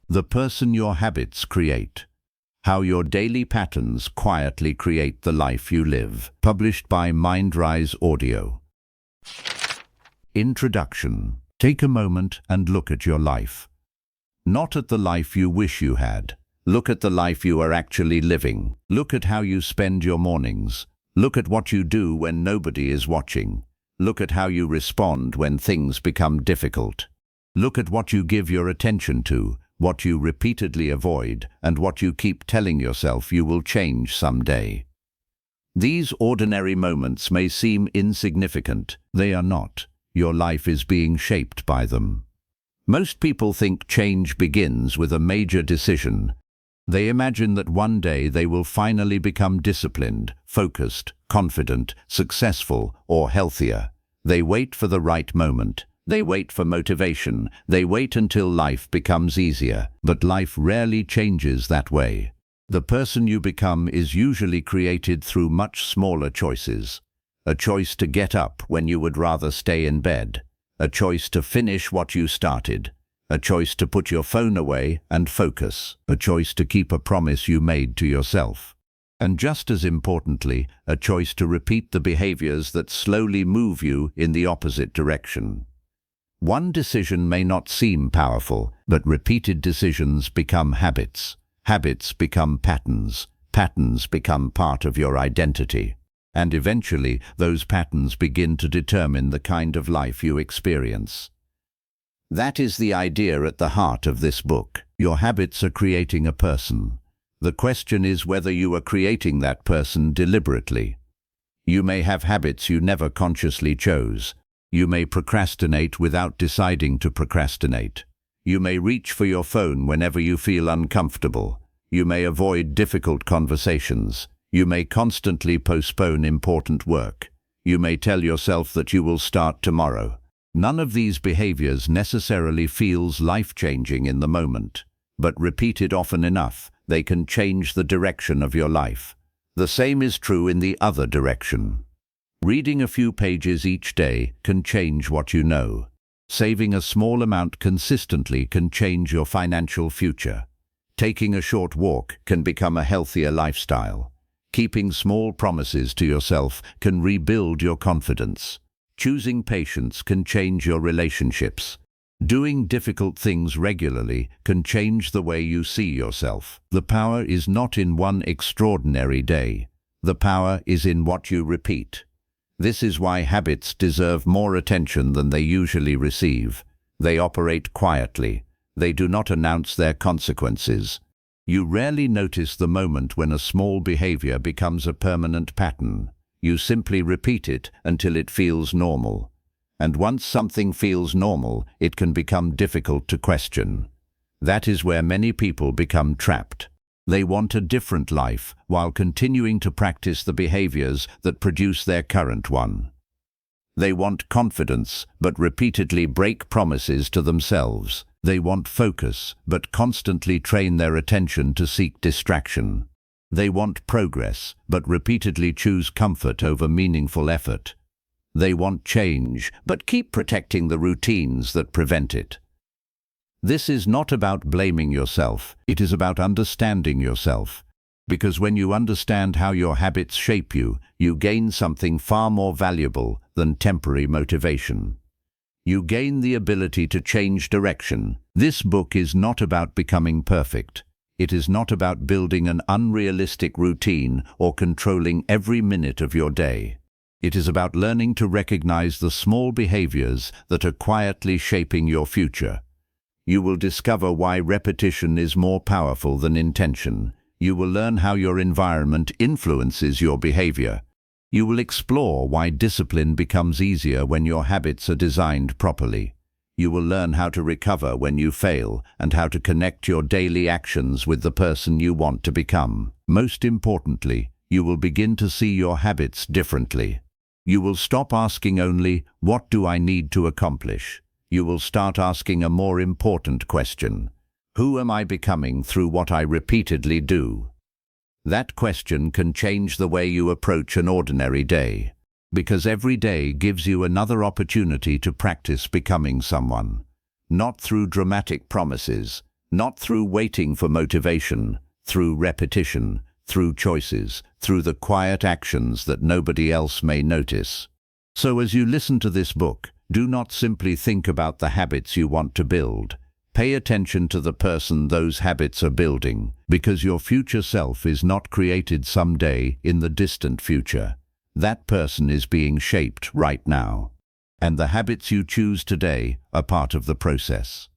The person your habits create. How your daily patterns quietly create the life you live. Published by MindRise Audio. Introduction. Take a moment and look at your life. Not at the life you wish you had. Look at the life you are actually living. Look at how you spend your mornings. Look at what you do when nobody is watching. Look at how you respond when things become difficult. Look at what you give your attention to, what you repeatedly avoid, and what you keep telling yourself you will change someday. These ordinary moments may seem insignificant. They are not. Your life is being shaped by them. Most people think change begins with a major decision. They imagine that one day they will finally become disciplined, focused, confident, successful, or healthier. They wait for the right moment. They wait for motivation. They wait until life becomes easier. But life rarely changes that way. The person you become is usually created through much smaller choices. A choice to get up when you would rather stay in bed. A choice to finish what you started. A choice to put your phone away and focus. A choice to keep a promise you made to yourself. And just as importantly, a choice to repeat the behaviors that slowly move you in the opposite direction. One decision may not seem powerful, but repeated decisions become habits. Habits become patterns. Patterns become part of your identity. And eventually, those patterns begin to determine the kind of life you experience. That is the idea at the heart of this book. Your habits are creating a person. The question is whether you are creating that person deliberately. You may have habits you never consciously chose. You may procrastinate without deciding to procrastinate. You may reach for your phone whenever you feel uncomfortable. You may avoid difficult conversations. You may constantly postpone important work. You may tell yourself that you will start tomorrow. None of these behaviors necessarily feels life-changing in the moment, but repeated often enough, they can change the direction of your life. The same is true in the other direction. Reading a few pages each day can change what you know. Saving a small amount consistently can change your financial future. Taking a short walk can become a healthier lifestyle. Keeping small promises to yourself can rebuild your confidence. Choosing patience can change your relationships. Doing difficult things regularly can change the way you see yourself. The power is not in one extraordinary day. The power is in what you repeat. This is why habits deserve more attention than they usually receive. They operate quietly. They do not announce their consequences. You rarely notice the moment when a small behavior becomes a permanent pattern. You simply repeat it until it feels normal. And once something feels normal, it can become difficult to question. That is where many people become trapped. They want a different life while continuing to practice the behaviors that produce their current one. They want confidence, but repeatedly break promises to themselves. They want focus, but constantly train their attention to seek distraction. They want progress, but repeatedly choose comfort over meaningful effort. They want change, but keep protecting the routines that prevent it. This is not about blaming yourself, it is about understanding yourself. Because when you understand how your habits shape you, you gain something far more valuable than temporary motivation. You gain the ability to change direction. This book is not about becoming perfect. It is not about building an unrealistic routine or controlling every minute of your day. It is about learning to recognize the small behaviors that are quietly shaping your future. You will discover why repetition is more powerful than intention. You will learn how your environment influences your behavior. You will explore why discipline becomes easier when your habits are designed properly. You will learn how to recover when you fail and how to connect your daily actions with the person you want to become. Most importantly, you will begin to see your habits differently. You will stop asking only, "What do I need to accomplish?" You will start asking a more important question. Who am I becoming through what I repeatedly do? That question can change the way you approach an ordinary day. Because every day gives you another opportunity to practice becoming someone. Not through dramatic promises, Not through waiting for motivation, through repetition, through choices, through the quiet actions that nobody else may notice. So as you listen to this book, do not simply think about the habits you want to build. Pay attention to the person those habits are building, because your future self is not created someday in the distant future. That person is being shaped right now. And the habits you choose today are part of the process.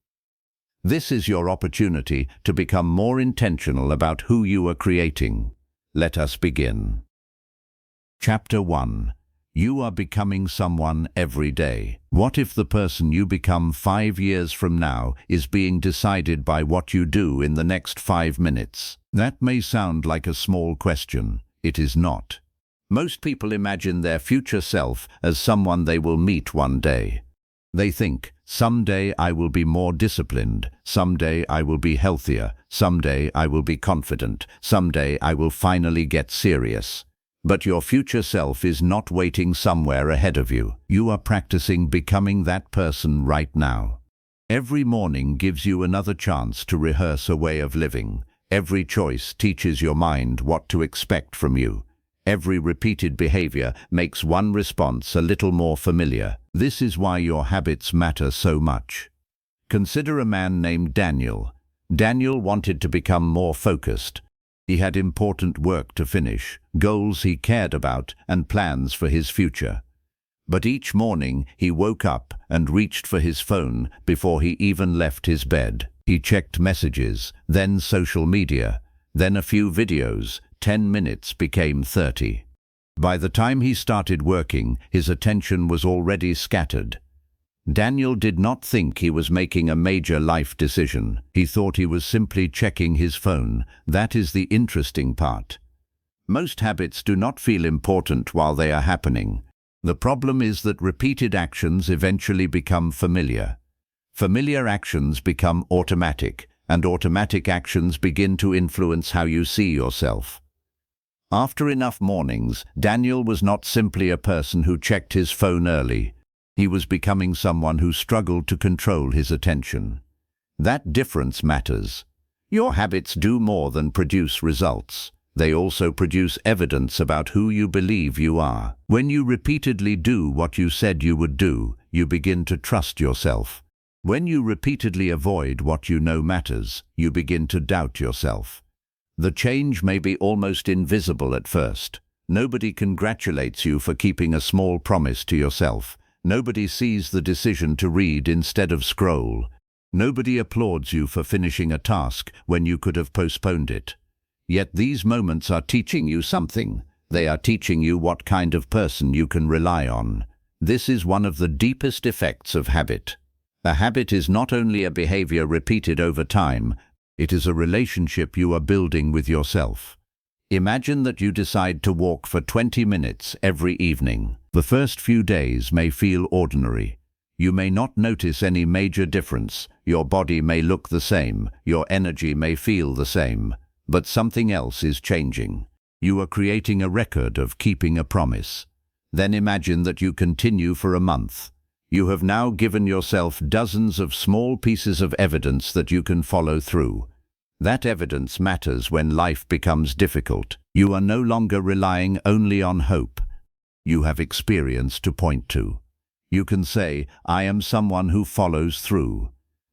This is your opportunity to become more intentional about who you are creating. Let us begin. Chapter 1. You are becoming someone every day. What if the person you become 5 years from now is being decided by what you do in the next 5 minutes? That may sound like a small question. It is not. Most people imagine their future self as someone they will meet one day. They think, someday I will be more disciplined, someday I will be healthier, someday I will be confident, someday I will finally get serious. But your future self is not waiting somewhere ahead of you. You are practicing becoming that person right now. Every morning gives you another chance to rehearse a way of living. Every choice teaches your mind what to expect from you. Every repeated behavior makes one response a little more familiar. This is why your habits matter so much. Consider a man named Daniel. Daniel wanted to become more focused. He had important work to finish, goals he cared about, and plans for his future. But each morning he woke up and reached for his phone before he even left his bed. He checked messages, then social media, then a few videos. 10 minutes became 30. By the time he started working, his attention was already scattered. Daniel did not think he was making a major life decision. He thought he was simply checking his phone. That is the interesting part. Most habits do not feel important while they are happening. The problem is that repeated actions eventually become familiar. Familiar actions become automatic, and automatic actions begin to influence how you see yourself. After enough mornings, Daniel was not simply a person who checked his phone early. He was becoming someone who struggled to control his attention. That difference matters. Your habits do more than produce results. They also produce evidence about who you believe you are. When you repeatedly do what you said you would do, you begin to trust yourself. When you repeatedly avoid what you know matters, you begin to doubt yourself. The change may be almost invisible at first. Nobody congratulates you for keeping a small promise to yourself. Nobody sees the decision to read instead of scroll. Nobody applauds you for finishing a task when you could have postponed it. Yet these moments are teaching you something. They are teaching you what kind of person you can rely on. This is one of the deepest effects of habit. A habit is not only a behavior repeated over time, it is a relationship you are building with yourself. Imagine that you decide to walk for 20 minutes every evening. The first few days may feel ordinary. You may not notice any major difference. Your body may look the same. Your energy may feel the same. But something else is changing. You are creating a record of keeping a promise. Then imagine that you continue for a month. You have now given yourself dozens of small pieces of evidence that you can follow through. That evidence matters when life becomes difficult. You are no longer relying only on hope. You have experience to point to. You can say, I am someone who follows through.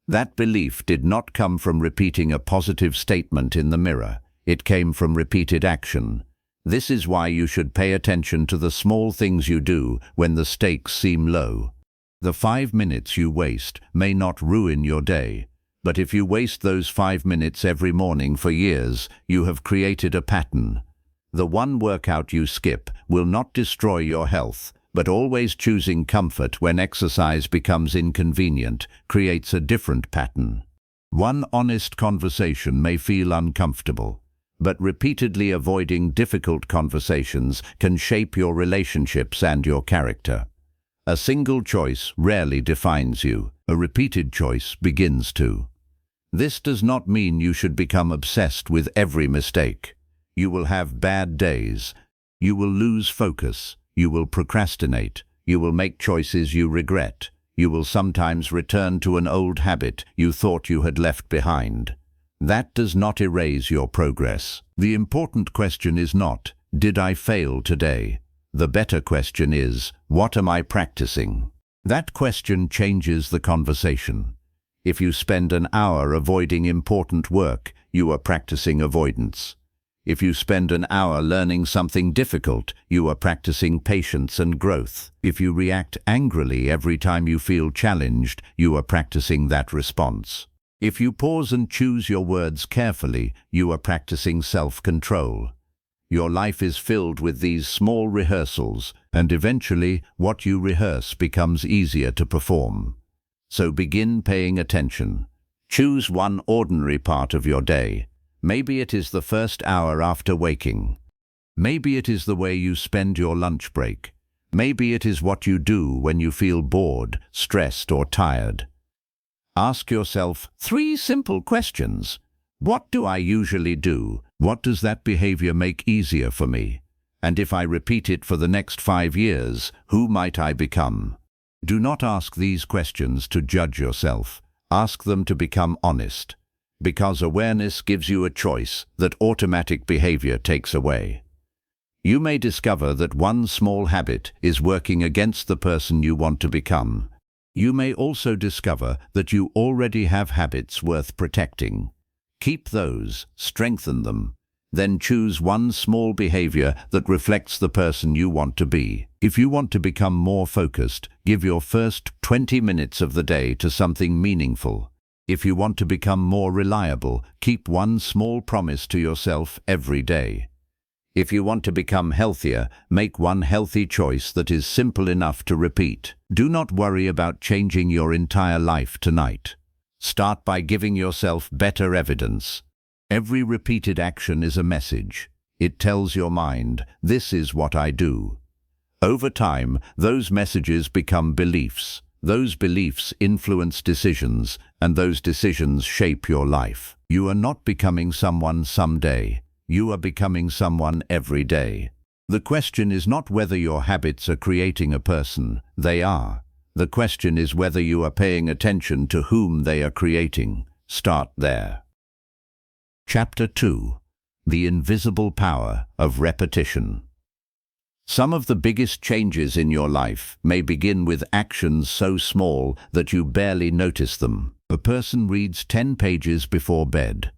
That belief did not come from repeating a positive statement in the mirror. It came from repeated action. This is why you should pay attention to the small things you do when the stakes seem low. The 5 minutes you waste may not ruin your day, but if you waste those 5 minutes every morning for years, you have created a pattern. The one workout you skip will not destroy your health, but always choosing comfort when exercise becomes inconvenient creates a different pattern. One honest conversation may feel uncomfortable, but repeatedly avoiding difficult conversations can shape your relationships and your character. A single choice rarely defines you. A repeated choice begins to. This does not mean you should become obsessed with every mistake. You will have bad days. You will lose focus. You will procrastinate. You will make choices you regret. You will sometimes return to an old habit you thought you had left behind. That does not erase your progress. The important question is not, did I fail today? The better question is, what am I practicing? That question changes the conversation. If you spend an hour avoiding important work, you are practicing avoidance. If you spend an hour learning something difficult, you are practicing patience and growth. If you react angrily every time you feel challenged, you are practicing that response. If you pause and choose your words carefully, you are practicing self-control. Your life is filled with these small rehearsals, and eventually what you rehearse becomes easier to perform. So begin paying attention. Choose one ordinary part of your day. Maybe it is the first hour after waking. Maybe it is the way you spend your lunch break. Maybe it is what you do when you feel bored, stressed, or tired. Ask yourself 3 simple questions. What do I usually do? What does that behavior make easier for me? And if I repeat it for the next 5 years, who might I become? Do not ask these questions to judge yourself. Ask them to become honest. Because awareness gives you a choice that automatic behavior takes away. You may discover that one small habit is working against the person you want to become. You may also discover that you already have habits worth protecting. Keep those, strengthen them. Then choose one small behavior that reflects the person you want to be. If you want to become more focused, give your first 20 minutes of the day to something meaningful. If you want to become more reliable, keep one small promise to yourself every day. If you want to become healthier, make one healthy choice that is simple enough to repeat. Do not worry about changing your entire life tonight. Start by giving yourself better evidence. Every repeated action is a message. It tells your mind, this is what I do. Over time, those messages become beliefs. Those beliefs influence decisions, and those decisions shape your life. You are not becoming someone someday. You are becoming someone every day. The question is not whether your habits are creating a person. They are. The question is whether you are paying attention to whom they are creating. Start there. Chapter 2. The Invisible Power of Repetition. Some of the biggest changes in your life may begin with actions so small that you barely notice them. A person reads 10 pages before bed.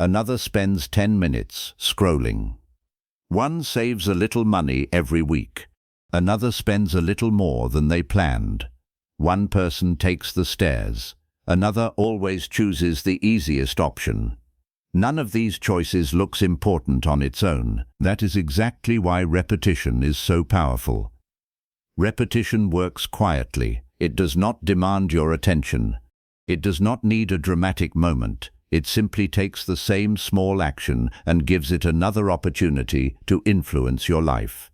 Another spends 10 minutes scrolling. One saves a little money every week. Another spends a little more than they planned. One person takes the stairs. Another always chooses the easiest option. None of these choices looks important on its own. That is exactly why repetition is so powerful. Repetition works quietly. It does not demand your attention. It does not need a dramatic moment. It simply takes the same small action and gives it another opportunity to influence your life.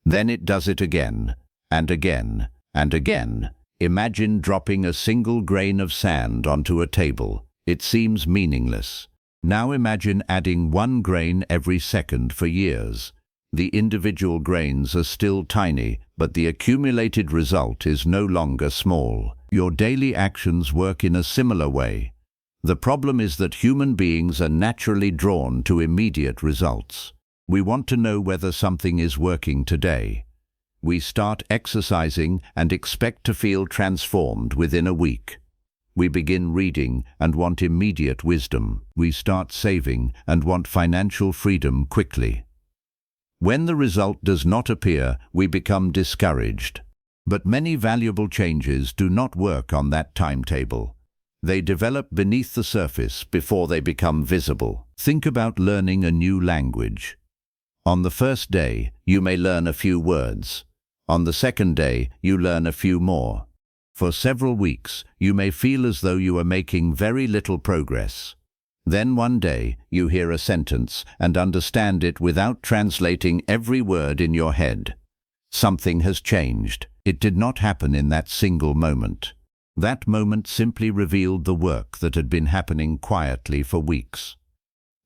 Then it does it again, and again, and again. Imagine dropping a single grain of sand onto a table. It seems meaningless. Now imagine adding 1 grain every second for years. The individual grains are still tiny, but the accumulated result is no longer small. Your daily actions work in a similar way. The problem is that human beings are naturally drawn to immediate results. We want to know whether something is working today. We start exercising and expect to feel transformed within a week. We begin reading and want immediate wisdom. We start saving and want financial freedom quickly. When the result does not appear, we become discouraged. But many valuable changes do not work on that timetable. They develop beneath the surface before they become visible. Think about learning a new language. On the first day, you may learn a few words. On the second day, you learn a few more. For several weeks, you may feel as though you are making very little progress. Then one day, you hear a sentence and understand it without translating every word in your head. Something has changed. It did not happen in that single moment. That moment simply revealed the work that had been happening quietly for weeks.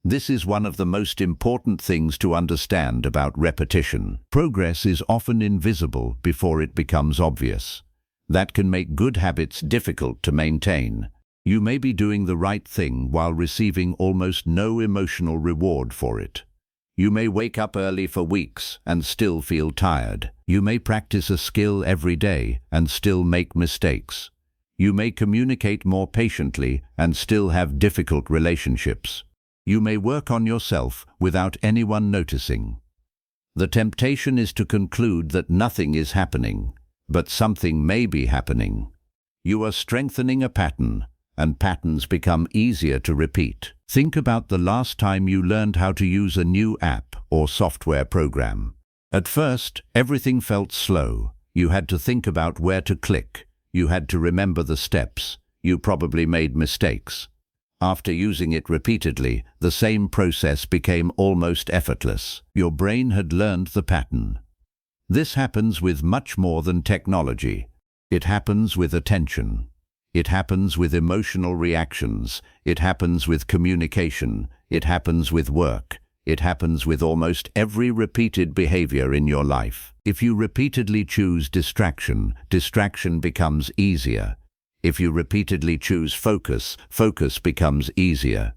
This is one of the most important things to understand about repetition. Progress is often invisible before it becomes obvious. That can make good habits difficult to maintain. You may be doing the right thing while receiving almost no emotional reward for it. You may wake up early for weeks and still feel tired. You may practice a skill every day and still make mistakes. You may communicate more patiently and still have difficult relationships. You may work on yourself without anyone noticing. The temptation is to conclude that nothing is happening, but something may be happening. You are strengthening a pattern, and patterns become easier to repeat. Think about the last time you learned how to use a new app or software program. At first, everything felt slow. You had to think about where to click. You had to remember the steps. You probably made mistakes. After using it repeatedly, the same process became almost effortless. Your brain had learned the pattern. This happens with much more than technology. It happens with attention. It happens with emotional reactions. It happens with communication. It happens with work. It happens with almost every repeated behavior in your life. If you repeatedly choose distraction, distraction becomes easier. If you repeatedly choose focus, focus becomes easier.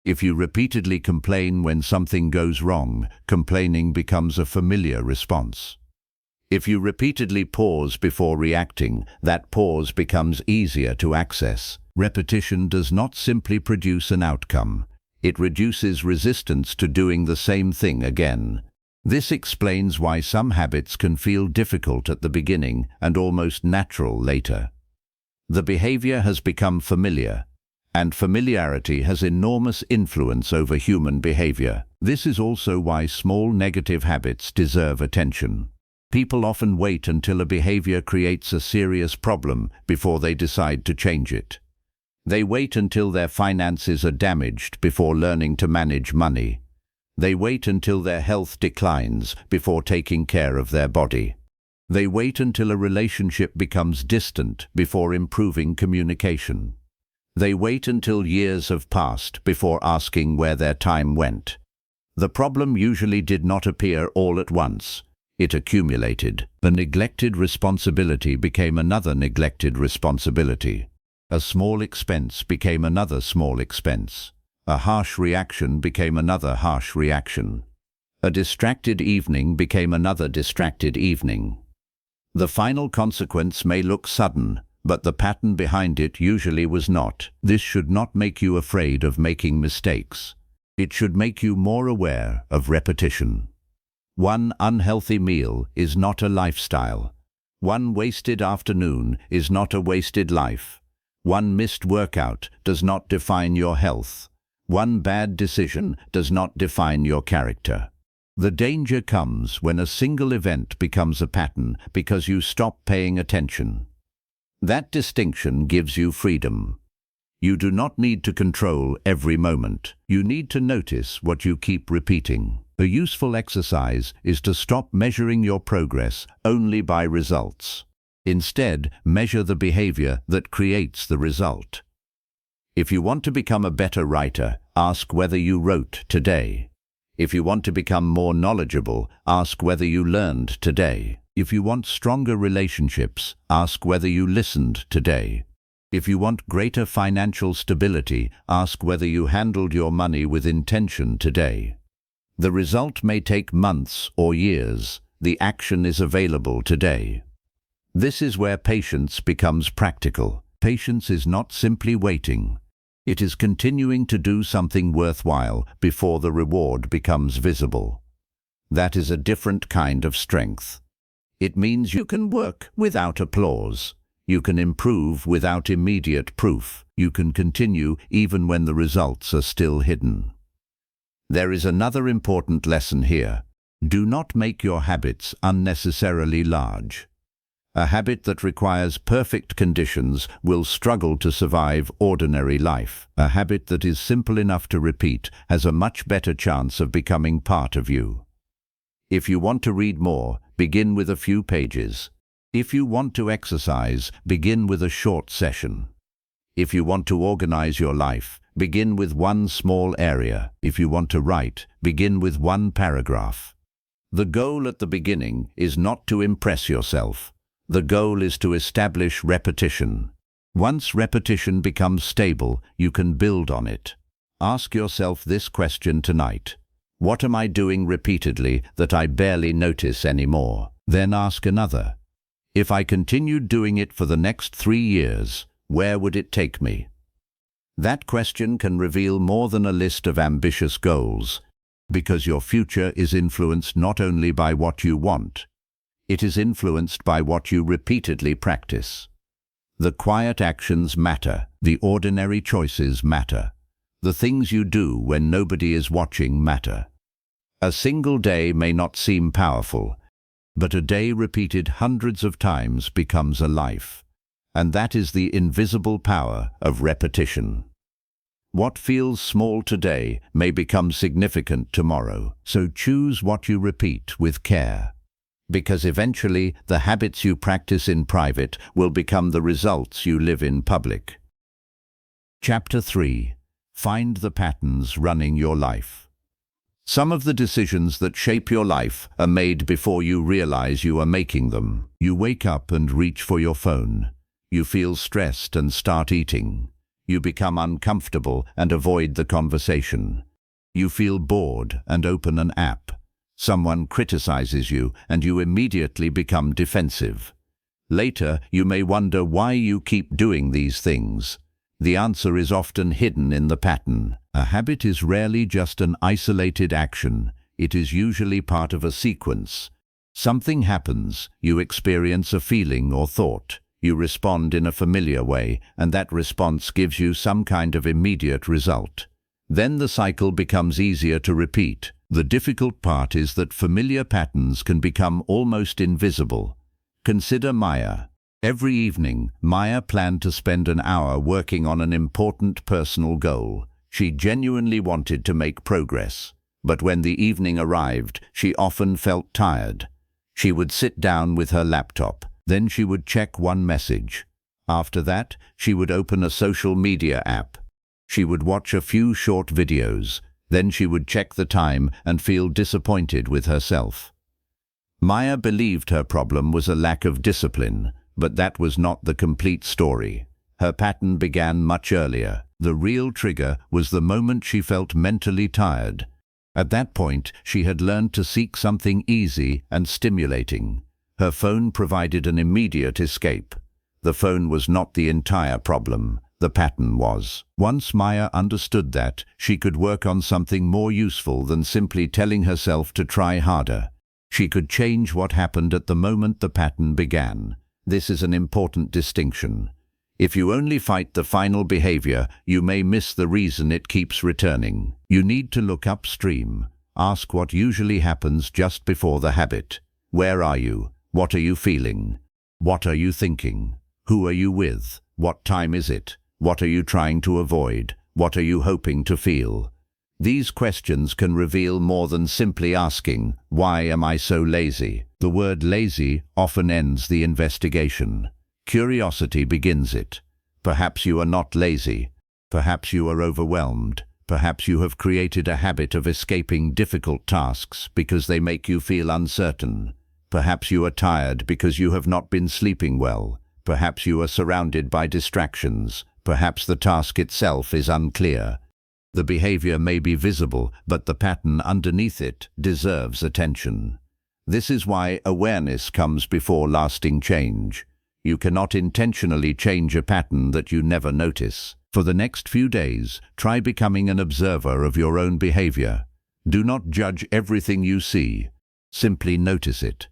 If you repeatedly complain when something goes wrong, complaining becomes a familiar response. If you repeatedly pause before reacting, that pause becomes easier to access. Repetition does not simply produce an outcome. It reduces resistance to doing the same thing again. This explains why some habits can feel difficult at the beginning and almost natural later. The behavior has become familiar, and familiarity has enormous influence over human behavior. This is also why small negative habits deserve attention. People often wait until a behavior creates a serious problem before they decide to change it. They wait until their finances are damaged before learning to manage money. They wait until their health declines before taking care of their body. They wait until a relationship becomes distant before improving communication. They wait until years have passed before asking where their time went. The problem usually did not appear all at once. It accumulated. A neglected responsibility became another neglected responsibility. A small expense became another small expense. A harsh reaction became another harsh reaction. A distracted evening became another distracted evening. The final consequence may look sudden, but the pattern behind it usually was not. This should not make you afraid of making mistakes. It should make you more aware of repetition. One unhealthy meal is not a lifestyle. One wasted afternoon is not a wasted life. One missed workout does not define your health. One bad decision does not define your character. The danger comes when a single event becomes a pattern because you stop paying attention. That distinction gives you freedom. You do not need to control every moment. You need to notice what you keep repeating. A useful exercise is to stop measuring your progress only by results. Instead, measure the behavior that creates the result. If you want to become a better writer, ask whether you wrote today. If you want to become more knowledgeable, ask whether you learned today. If you want stronger relationships, ask whether you listened today. If you want greater financial stability, ask whether you handled your money with intention today. The result may take months or years. The action is available today. This is where patience becomes practical. Patience is not simply waiting. It is continuing to do something worthwhile before the reward becomes visible. That is a different kind of strength. It means you can work without applause. You can improve without immediate proof. You can continue even when the results are still hidden. There is another important lesson here. Do not make your habits unnecessarily large. A habit that requires perfect conditions will struggle to survive ordinary life. A habit that is simple enough to repeat has a much better chance of becoming part of you. If you want to read more, begin with a few pages. If you want to exercise, begin with a short session. If you want to organize your life, begin with one small area. If you want to write, begin with one paragraph. The goal at the beginning is not to impress yourself. The goal is to establish repetition. Once repetition becomes stable, you can build on it. Ask yourself this question tonight. What am I doing repeatedly that I barely notice anymore? Then ask another. If I continued doing it for the next 3 years, where would it take me? That question can reveal more than a list of ambitious goals, because your future is influenced not only by what you want, it is influenced by what you repeatedly practice. The quiet actions matter. The ordinary choices matter. The things you do when nobody is watching matter. A single day may not seem powerful, but a day repeated hundreds of times becomes a life. And that is the invisible power of repetition. What feels small today may become significant tomorrow, so choose what you repeat with care. Because eventually the habits you practice in private will become the results you live in public. Chapter 3. Find the patterns running your life. Some of the decisions that shape your life are made before you realize you are making them. You wake up and reach for your phone. You feel stressed and start eating. You become uncomfortable and avoid the conversation. You feel bored and open an app. Someone criticizes you and you immediately become defensive. Later, you may wonder why you keep doing these things. The answer is often hidden in the pattern. A habit is rarely just an isolated action. It is usually part of a sequence. Something happens, you experience a feeling or thought. You respond in a familiar way, and that response gives you some kind of immediate result. Then the cycle becomes easier to repeat. The difficult part is that familiar patterns can become almost invisible. Consider Maya. Every evening, Maya planned to spend an hour working on an important personal goal. She genuinely wanted to make progress. But when the evening arrived, she often felt tired. She would sit down with her laptop. Then she would check one message. After that, she would open a social media app. She would watch a few short videos. Then she would check the time and feel disappointed with herself. Maya believed her problem was a lack of discipline, but that was not the complete story. Her pattern began much earlier. The real trigger was the moment she felt mentally tired. At that point, she had learned to seek something easy and stimulating. Her phone provided an immediate escape. The phone was not the entire problem. The pattern was. Once Maya understood that, she could work on something more useful than simply telling herself to try harder. She could change what happened at the moment the pattern began. This is an important distinction. If you only fight the final behavior, you may miss the reason it keeps returning. You need to look upstream. Ask what usually happens just before the habit. Where are you? What are you feeling? What are you thinking? Who are you with? What time is it? What are you trying to avoid? What are you hoping to feel? These questions can reveal more than simply asking, "Why am I so lazy?" The word lazy often ends the investigation. Curiosity begins it. Perhaps you are not lazy. Perhaps you are overwhelmed. Perhaps you have created a habit of escaping difficult tasks because they make you feel uncertain. Perhaps you are tired because you have not been sleeping well. Perhaps you are surrounded by distractions. Perhaps the task itself is unclear. The behavior may be visible, but the pattern underneath it deserves attention. This is why awareness comes before lasting change. You cannot intentionally change a pattern that you never notice. For the next few days, try becoming an observer of your own behavior. Do not judge everything you see. Simply notice it.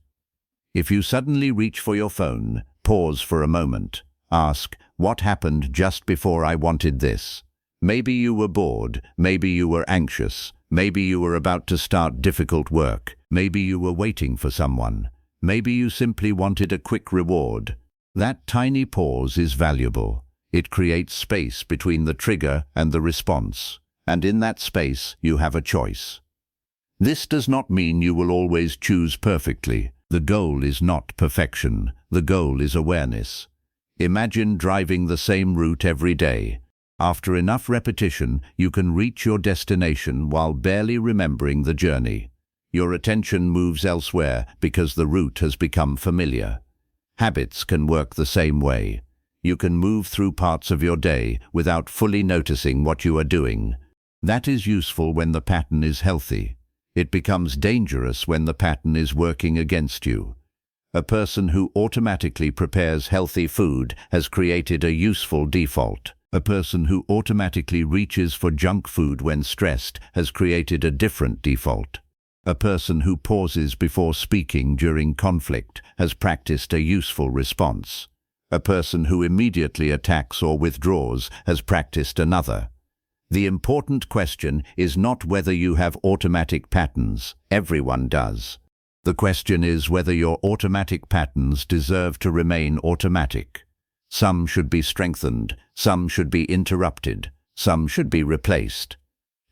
If you suddenly reach for your phone, pause for a moment. Ask, what happened just before I wanted this? Maybe you were bored, maybe you were anxious, maybe you were about to start difficult work, maybe you were waiting for someone, maybe you simply wanted a quick reward. That tiny pause is valuable. It creates space between the trigger and the response, and in that space you have a choice. This does not mean you will always choose perfectly. The goal is not perfection. The goal is awareness. Imagine driving the same route every day. After enough repetition, you can reach your destination while barely remembering the journey. Your attention moves elsewhere because the route has become familiar. Habits can work the same way. You can move through parts of your day without fully noticing what you are doing. That is useful when the pattern is healthy. It becomes dangerous when the pattern is working against you. A person who automatically prepares healthy food has created a useful default. A person who automatically reaches for junk food when stressed has created a different default. A person who pauses before speaking during conflict has practiced a useful response. A person who immediately attacks or withdraws has practiced another. The important question is not whether you have automatic patterns. Everyone does. The question is whether your automatic patterns deserve to remain automatic. Some should be strengthened, some should be interrupted, some should be replaced.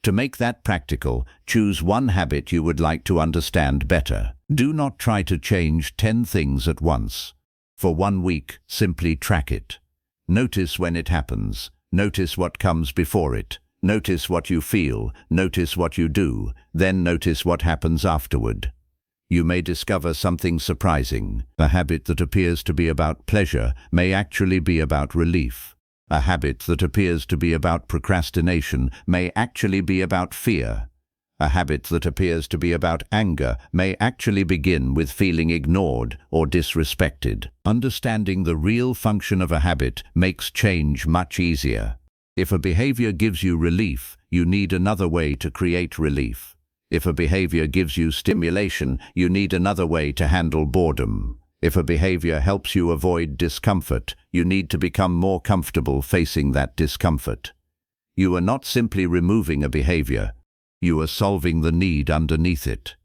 To make that practical, choose one habit you would like to understand better. Do not try to change 10 things at once. For 1 week, simply track it. Notice when it happens. Notice what comes before it. Notice what you feel. Notice what you do. Then notice what happens afterward. You may discover something surprising. A habit that appears to be about pleasure may actually be about relief. A habit that appears to be about procrastination may actually be about fear. A habit that appears to be about anger may actually begin with feeling ignored or disrespected. Understanding the real function of a habit makes change much easier. If a behavior gives you relief, you need another way to create relief. If a behavior gives you stimulation, you need another way to handle boredom. If a behavior helps you avoid discomfort, you need to become more comfortable facing that discomfort. You are not simply removing a behavior, you are solving the need underneath it.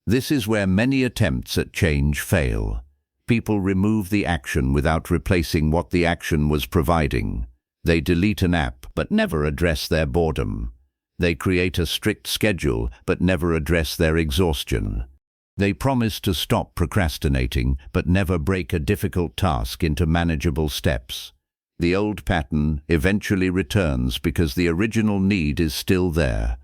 This is where many attempts at change fail. People remove the action without replacing what the action was providing. They delete an app but never address their boredom. They create a strict schedule but never address their exhaustion. They promise to stop procrastinating but never break a difficult task into manageable steps. The old pattern eventually returns because the original need is still there.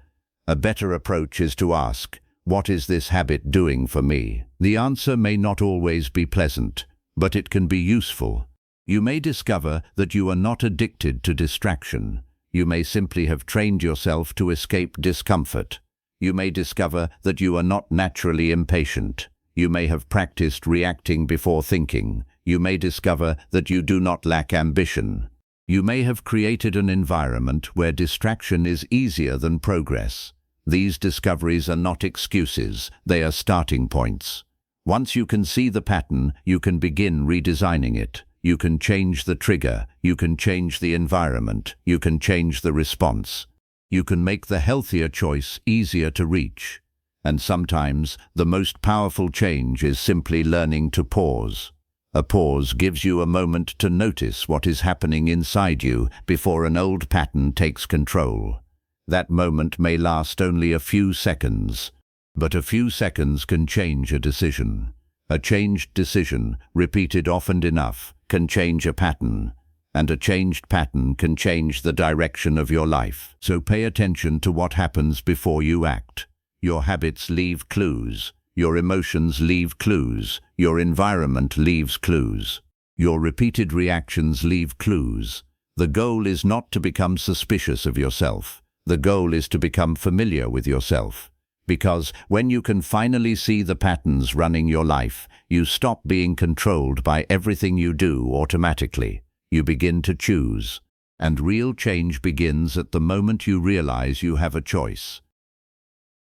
A better approach is to ask, what is this habit doing for me? The answer may not always be pleasant, but it can be useful. You may discover that you are not addicted to distraction. You may simply have trained yourself to escape discomfort. You may discover that you are not naturally impatient. You may have practiced reacting before thinking. You may discover that you do not lack ambition. You may have created an environment where distraction is easier than progress. These discoveries are not excuses, they are starting points. Once you can see the pattern, you can begin redesigning it. You can change the trigger, you can change the environment, you can change the response. You can make the healthier choice easier to reach. And sometimes, the most powerful change is simply learning to pause. A pause gives you a moment to notice what is happening inside you before an old pattern takes control. That moment may last only a few seconds, but a few seconds can change a decision. A changed decision, repeated often enough, can change a pattern, and a changed pattern can change the direction of your life. So pay attention to what happens before you act. Your habits leave clues. Your emotions leave clues. Your environment leaves clues. Your repeated reactions leave clues. The goal is not to become suspicious of yourself. The goal is to become familiar with yourself. Because when you can finally see the patterns running your life, you stop being controlled by everything you do automatically. You begin to choose. And real change begins at the moment you realize you have a choice.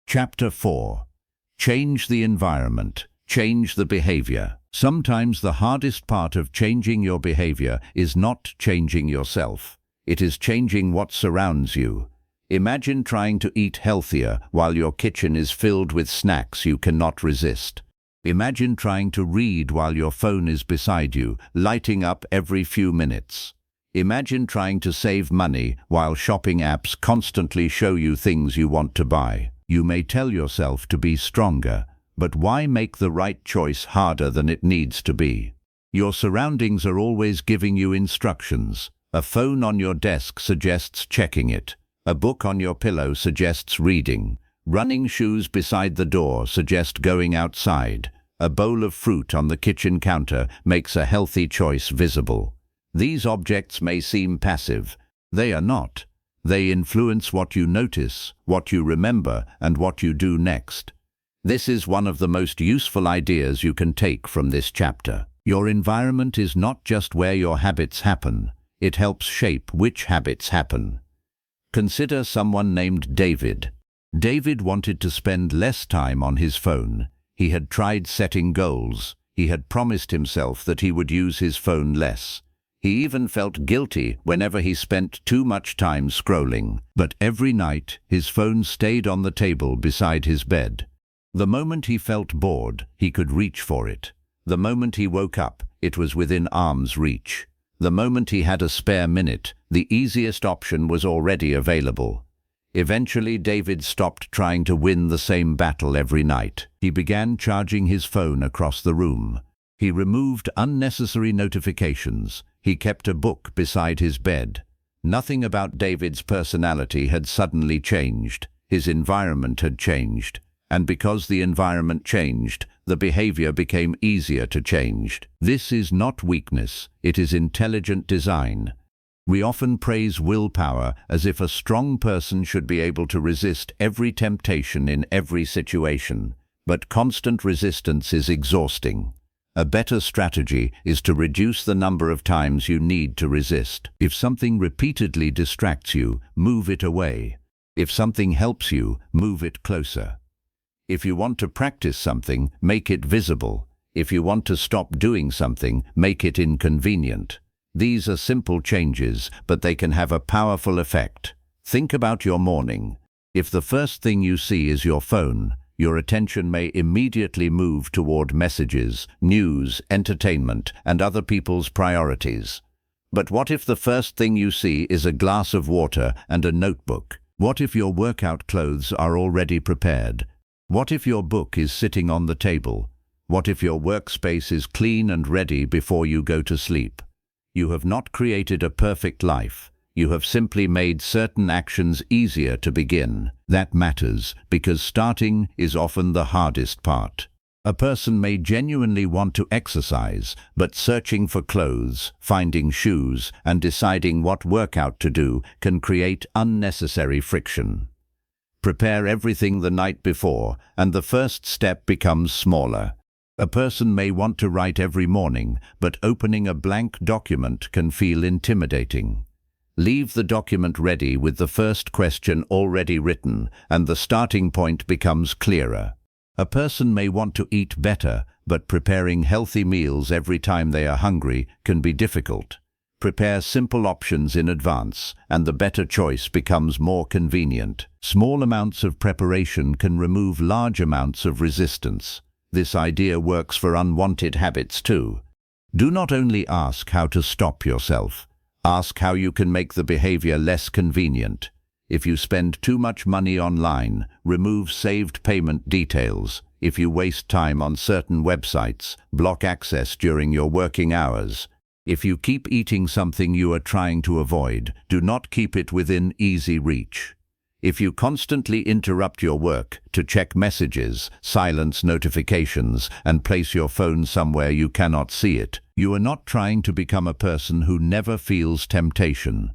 Chapter 4. Change the environment. Change the behavior. Sometimes the hardest part of changing your behavior is not changing yourself. It is changing what surrounds you. Imagine trying to eat healthier while your kitchen is filled with snacks you cannot resist. Imagine trying to read while your phone is beside you, lighting up every few minutes. Imagine trying to save money while shopping apps constantly show you things you want to buy. You may tell yourself to be stronger, but why make the right choice harder than it needs to be? Your surroundings are always giving you instructions. A phone on your desk suggests checking it. A book on your pillow suggests reading. Running shoes beside the door suggest going outside. A bowl of fruit on the kitchen counter makes a healthy choice visible. These objects may seem passive. They are not. They influence what you notice, what you remember, and what you do next. This is one of the most useful ideas you can take from this chapter. Your environment is not just where your habits happen. It helps shape which habits happen. Consider someone named David. David wanted to spend less time on his phone. He had tried setting goals. He had promised himself that he would use his phone less. He even felt guilty whenever he spent too much time scrolling. But every night, his phone stayed on the table beside his bed. The moment he felt bored, he could reach for it. The moment he woke up, it was within arm's reach. The moment he had a spare minute, the easiest option was already available. Eventually, David stopped trying to win the same battle every night. He began charging his phone across the room. He removed unnecessary notifications. He kept a book beside his bed. Nothing about David's personality had suddenly changed. His environment had changed. And because the environment changed, the behavior became easier to change. This is not weakness, it is intelligent design. We often praise willpower as if a strong person should be able to resist every temptation in every situation. But constant resistance is exhausting. A better strategy is to reduce the number of times you need to resist. If something repeatedly distracts you, move it away. If something helps you, move it closer. If you want to practice something, make it visible. If you want to stop doing something, make it inconvenient. These are simple changes, but they can have a powerful effect. Think about your morning. If the first thing you see is your phone, your attention may immediately move toward messages, news, entertainment, and other people's priorities. But what if the first thing you see is a glass of water and a notebook? What if your workout clothes are already prepared? What if your book is sitting on the table? What if your workspace is clean and ready before you go to sleep? You have not created a perfect life. You have simply made certain actions easier to begin. That matters because starting is often the hardest part. A person may genuinely want to exercise, but searching for clothes, finding shoes, and deciding what workout to do can create unnecessary friction. Prepare everything the night before, and the first step becomes smaller. A person may want to write every morning, but opening a blank document can feel intimidating. Leave the document ready with the first question already written, and the starting point becomes clearer. A person may want to eat better, but preparing healthy meals every time they are hungry can be difficult. Prepare simple options in advance, and the better choice becomes more convenient. Small amounts of preparation can remove large amounts of resistance. This idea works for unwanted habits too. Do not only ask how to stop yourself. Ask how you can make the behavior less convenient. If you spend too much money online, remove saved payment details. If you waste time on certain websites, block access during your working hours. If you keep eating something you are trying to avoid, do not keep it within easy reach. If you constantly interrupt your work to check messages, silence notifications, and place your phone somewhere you cannot see it, you are not trying to become a person who never feels temptation.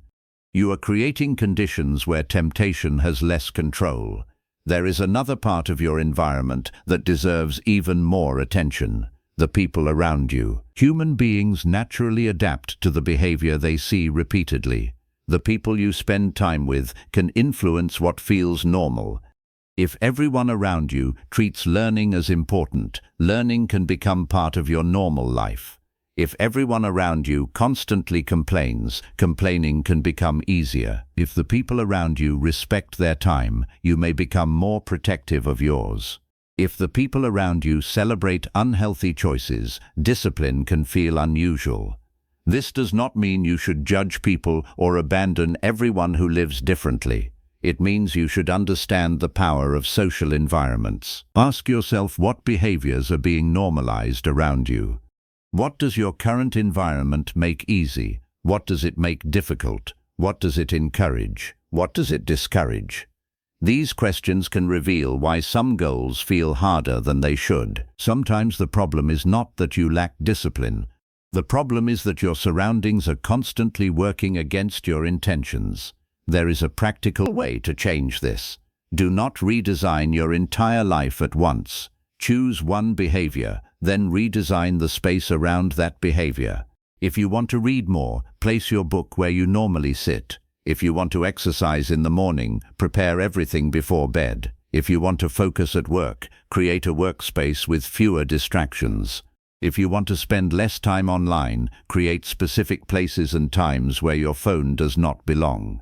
You are creating conditions where temptation has less control. There is another part of your environment that deserves even more attention. The people around you. Human beings naturally adapt to the behavior they see repeatedly. The people you spend time with can influence what feels normal. If everyone around you treats learning as important, learning can become part of your normal life. If everyone around you constantly complains, complaining can become easier. If the people around you respect their time, you may become more protective of yours. If the people around you celebrate unhealthy choices, discipline can feel unusual. This does not mean you should judge people or abandon everyone who lives differently. It means you should understand the power of social environments. Ask yourself what behaviors are being normalized around you. What does your current environment make easy? What does it make difficult? What does it encourage? What does it discourage? These questions can reveal why some goals feel harder than they should. Sometimes the problem is not that you lack discipline. The problem is that your surroundings are constantly working against your intentions. There is a practical way to change this. Do not redesign your entire life at once. Choose one behavior, then redesign the space around that behavior. If you want to read more, place your book where you normally sit. If you want to exercise in the morning, prepare everything before bed. If you want to focus at work, create a workspace with fewer distractions. If you want to spend less time online, create specific places and times where your phone does not belong.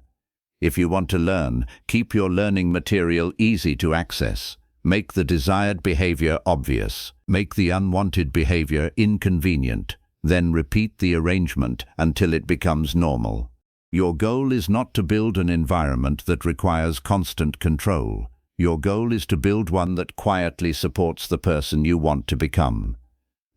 If you want to learn, keep your learning material easy to access. Make the desired behavior obvious. Make the unwanted behavior inconvenient. Then repeat the arrangement until it becomes normal. Your goal is not to build an environment that requires constant control. Your goal is to build one that quietly supports the person you want to become.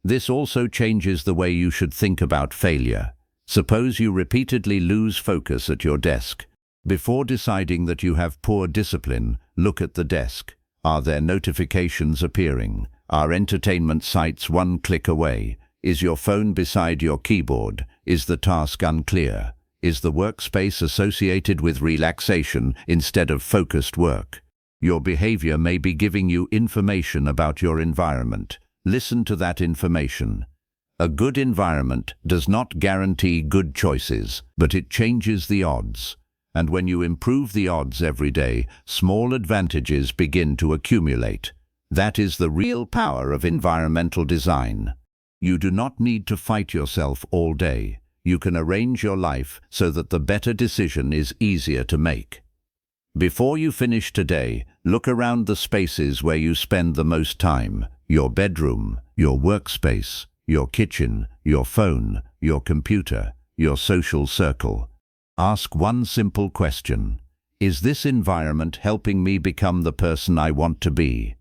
This also changes the way you should think about failure. Suppose you repeatedly lose focus at your desk. Before deciding that you have poor discipline, look at the desk. Are there notifications appearing? Are entertainment sites one click away? Is your phone beside your keyboard? Is the task unclear? Is the workspace associated with relaxation instead of focused work? Your behavior may be giving you information about your environment. Listen to that information. A good environment does not guarantee good choices, but it changes the odds. And when you improve the odds every day, small advantages begin to accumulate. That is the real power of environmental design. You do not need to fight yourself all day. You can arrange your life so that the better decision is easier to make. Before you finish today, look around the spaces where you spend the most time. Your bedroom, your workspace, your kitchen, your phone, your computer, your social circle. Ask one simple question. Is this environment helping me become the person I want to be?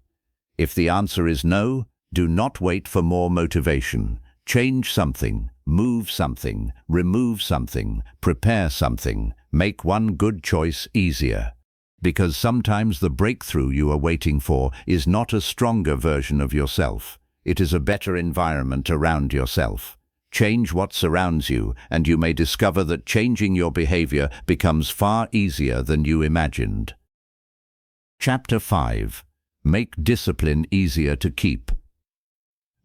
If the answer is no, do not wait for more motivation. Change something, move something, remove something, prepare something. Make one good choice easier. Because sometimes the breakthrough you are waiting for is not a stronger version of yourself. It is a better environment around yourself. Change what surrounds you, and you may discover that changing your behavior becomes far easier than you imagined. Chapter 5. Make discipline easier to keep.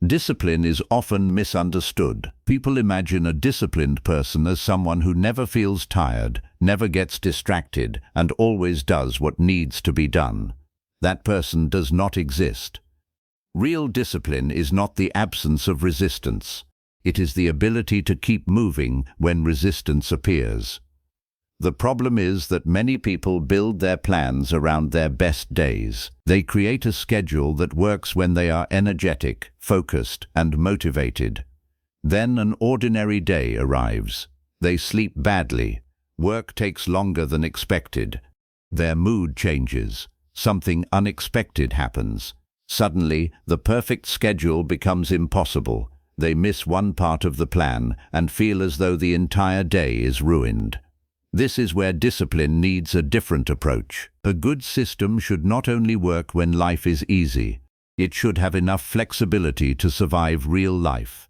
Discipline is often misunderstood. People imagine a disciplined person as someone who never feels tired, never gets distracted, and always does what needs to be done. That person does not exist. Real discipline is not the absence of resistance. It is the ability to keep moving when resistance appears. The problem is that many people build their plans around their best days. They create a schedule that works when they are energetic, focused, and motivated. Then an ordinary day arrives. They sleep badly. Work takes longer than expected. Their mood changes. Something unexpected happens. Suddenly, the perfect schedule becomes impossible. They miss one part of the plan and feel as though the entire day is ruined. This is where discipline needs a different approach. A good system should not only work when life is easy, it should have enough flexibility to survive real life.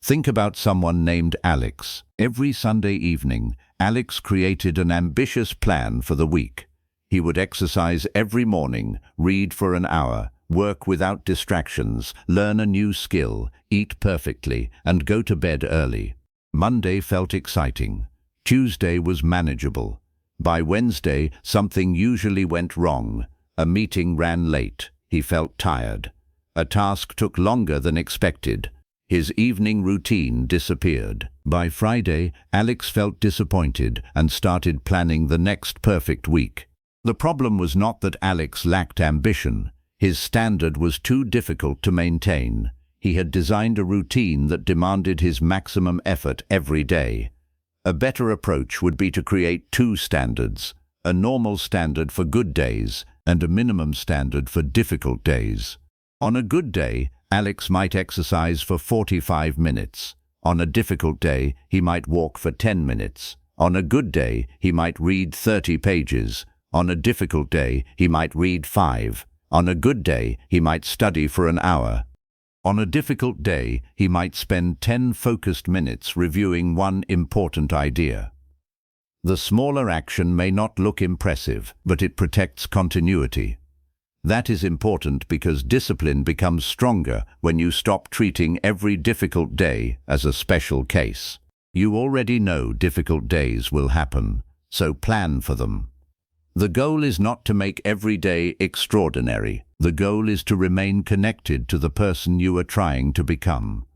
Think about someone named Alex. Every Sunday evening, Alex created an ambitious plan for the week. He would exercise every morning, read for an hour, work without distractions, learn a new skill, eat perfectly, and go to bed early. Monday felt exciting. Tuesday was manageable. By Wednesday, something usually went wrong. A meeting ran late. He felt tired. A task took longer than expected. His evening routine disappeared. By Friday, Alex felt disappointed and started planning the next perfect week. The problem was not that Alex lacked ambition. His standard was too difficult to maintain. He had designed a routine that demanded his maximum effort every day. A better approach would be to create two standards, a normal standard for good days and a minimum standard for difficult days. On a good day, Alex might exercise for 45 minutes. On a difficult day, he might walk for 10 minutes. On a good day, he might read 30 pages. On a difficult day, he might read 5. On a good day, he might study for an hour. On a difficult day, he might spend 10 focused minutes reviewing one important idea. The smaller action may not look impressive, but it protects continuity. That is important because discipline becomes stronger when you stop treating every difficult day as a special case. You already know difficult days will happen, so plan for them. The goal is not to make every day extraordinary. The goal is to remain connected to the person you are trying to become.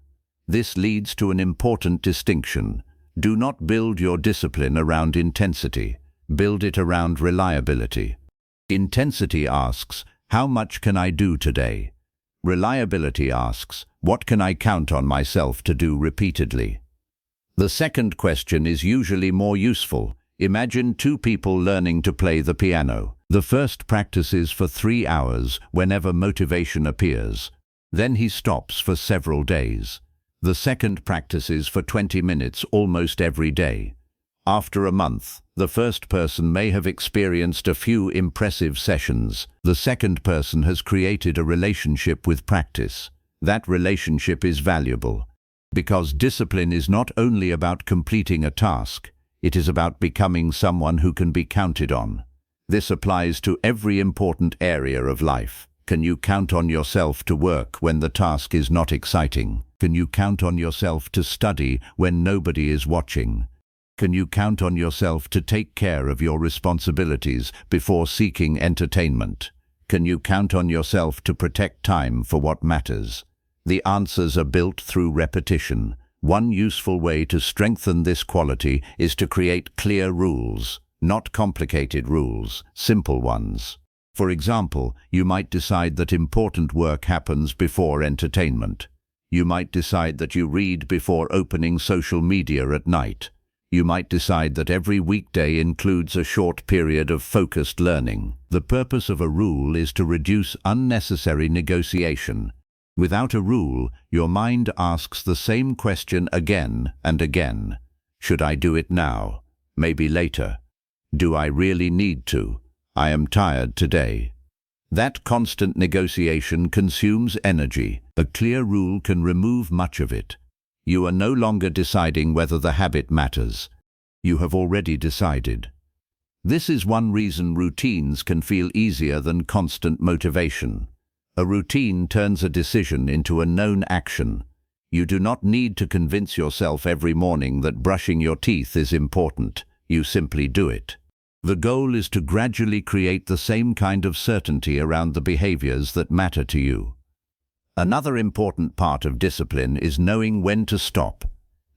This leads to an important distinction. Do not build your discipline around intensity. Build it around reliability. Intensity asks, how much can I do today? Reliability asks, what can I count on myself to do repeatedly? The second question is usually more useful. Imagine 2 people learning to play the piano. The first practices for 3 hours whenever motivation appears. Then he stops for several days. The second practices for 20 minutes almost every day. After a month, the first person may have experienced a few impressive sessions. The second person has created a relationship with practice. That relationship is valuable, because discipline is not only about completing a task, it is about becoming someone who can be counted on. This applies to every important area of life. Can you count on yourself to work when the task is not exciting? Can you count on yourself to study when nobody is watching? Can you count on yourself to take care of your responsibilities before seeking entertainment? Can you count on yourself to protect time for what matters? The answers are built through repetition. One useful way to strengthen this quality is to create clear rules, not complicated rules, simple ones. For example, you might decide that important work happens before entertainment. You might decide that you read before opening social media at night. You might decide that every weekday includes a short period of focused learning. The purpose of a rule is to reduce unnecessary negotiation. Without a rule, your mind asks the same question again and again. Should I do it now? Maybe later. Do I really need to? I am tired today. That constant negotiation consumes energy. A clear rule can remove much of it. You are no longer deciding whether the habit matters. You have already decided. This is one reason routines can feel easier than constant motivation. A routine turns a decision into a known action. You do not need to convince yourself every morning that brushing your teeth is important. You simply do it. The goal is to gradually create the same kind of certainty around the behaviors that matter to you. Another important part of discipline is knowing when to stop.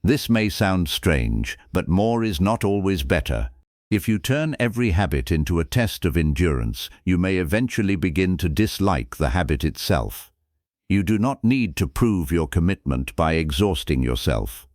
This may sound strange, but more is not always better. If you turn every habit into a test of endurance, you may eventually begin to dislike the habit itself. You do not need to prove your commitment by exhausting yourself.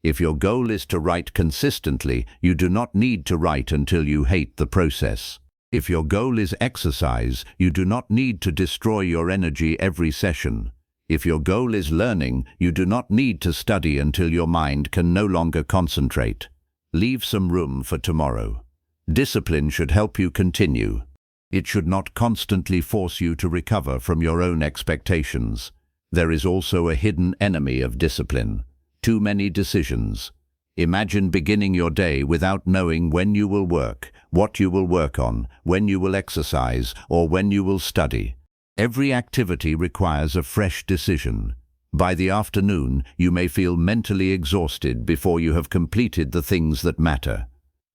If your goal is to write consistently, you do not need to write until you hate the process. If your goal is exercise, you do not need to destroy your energy every session. If your goal is learning, you do not need to study until your mind can no longer concentrate. Leave some room for tomorrow. Discipline should help you continue. It should not constantly force you to recover from your own expectations. There is also a hidden enemy of discipline: too many decisions. Imagine beginning your day without knowing when you will work, what you will work on, when you will exercise, or when you will study. Every activity requires a fresh decision. By the afternoon, you may feel mentally exhausted before you have completed the things that matter.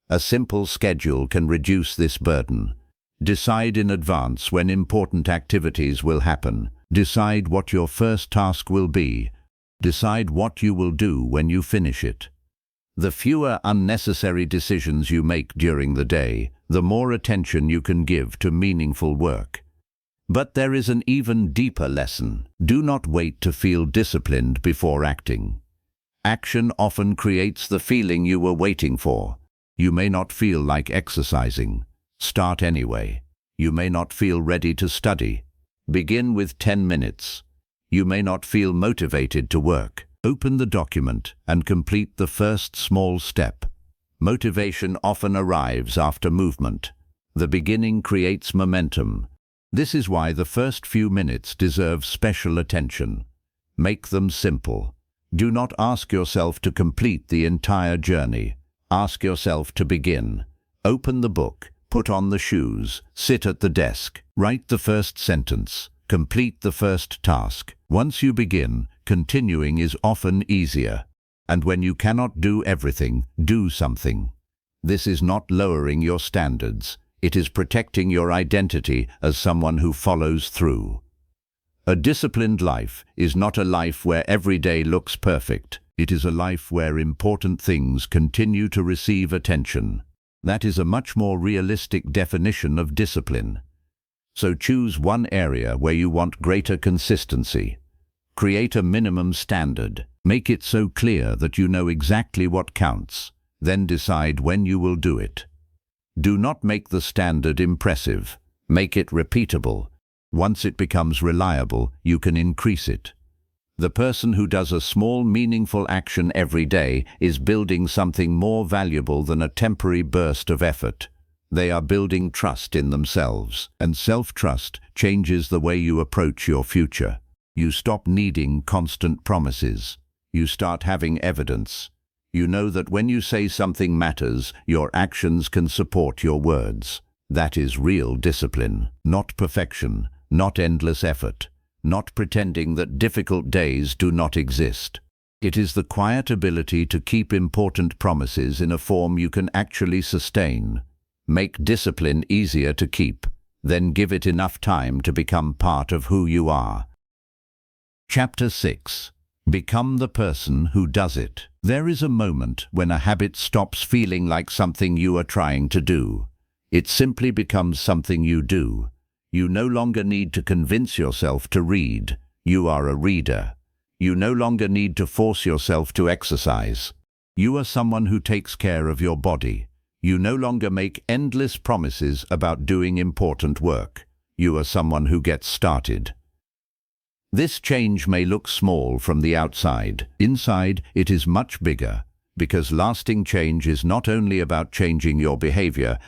A simple schedule can reduce this burden. Decide in advance when important activities will happen. Decide what your first task will be. Decide what you will do when you finish it. The fewer unnecessary decisions you make during the day, the more attention you can give to meaningful work. But there is an even deeper lesson. Do not wait to feel disciplined before acting. Action often creates the feeling you were waiting for. You may not feel like exercising. Start anyway. You may not feel ready to study. Begin with 10 minutes. You may not feel motivated to work. Open the document and complete the first small step. Motivation often arrives after movement. The beginning creates momentum. This is why the first few minutes deserve special attention. Make them simple. Do not ask yourself to complete the entire journey. Ask yourself to begin. Open the book, put on the shoes, sit at the desk, write the first sentence, complete the first task. Once you begin, continuing is often easier. And when you cannot do everything, do something. This is not lowering your standards. It is protecting your identity as someone who follows through. A disciplined life is not a life where every day looks perfect. It is a life where important things continue to receive attention. That is a much more realistic definition of discipline. So choose one area where you want greater consistency. Create a minimum standard. Make it so clear that you know exactly what counts. Then decide when you will do it. Do not make the standard impressive. Make it repeatable. Once it becomes reliable, you can increase it. The person who does a small, meaningful action every day is building something more valuable than a temporary burst of effort. They are building trust in themselves, and self-trust changes the way you approach your future. You stop needing constant promises. You start having evidence. You know that when you say something matters, your actions can support your words. That is real discipline, not perfection, not endless effort, not pretending that difficult days do not exist. It is the quiet ability to keep important promises in a form you can actually sustain. Make discipline easier to keep, then give it enough time to become part of who you are. Chapter 6. Become the person who does it. There is a moment when a habit stops feeling like something you are trying to do. It simply becomes something you do. You no longer need to convince yourself to read. You are a reader. You no longer need to force yourself to exercise. You are someone who takes care of your body. You no longer make endless promises about doing important work. You are someone who gets started. This change may look small from the outside. Inside, it is much bigger, because lasting change is not only about changing your behavior,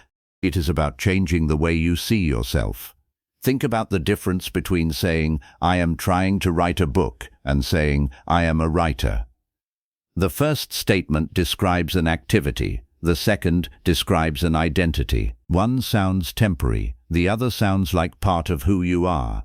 it is about changing the way you see yourself. Think about the difference between saying, "I am trying to write a book," and saying, "I am a writer." The first statement describes an activity. The second describes an identity. One sounds temporary, the other sounds like part of who you are.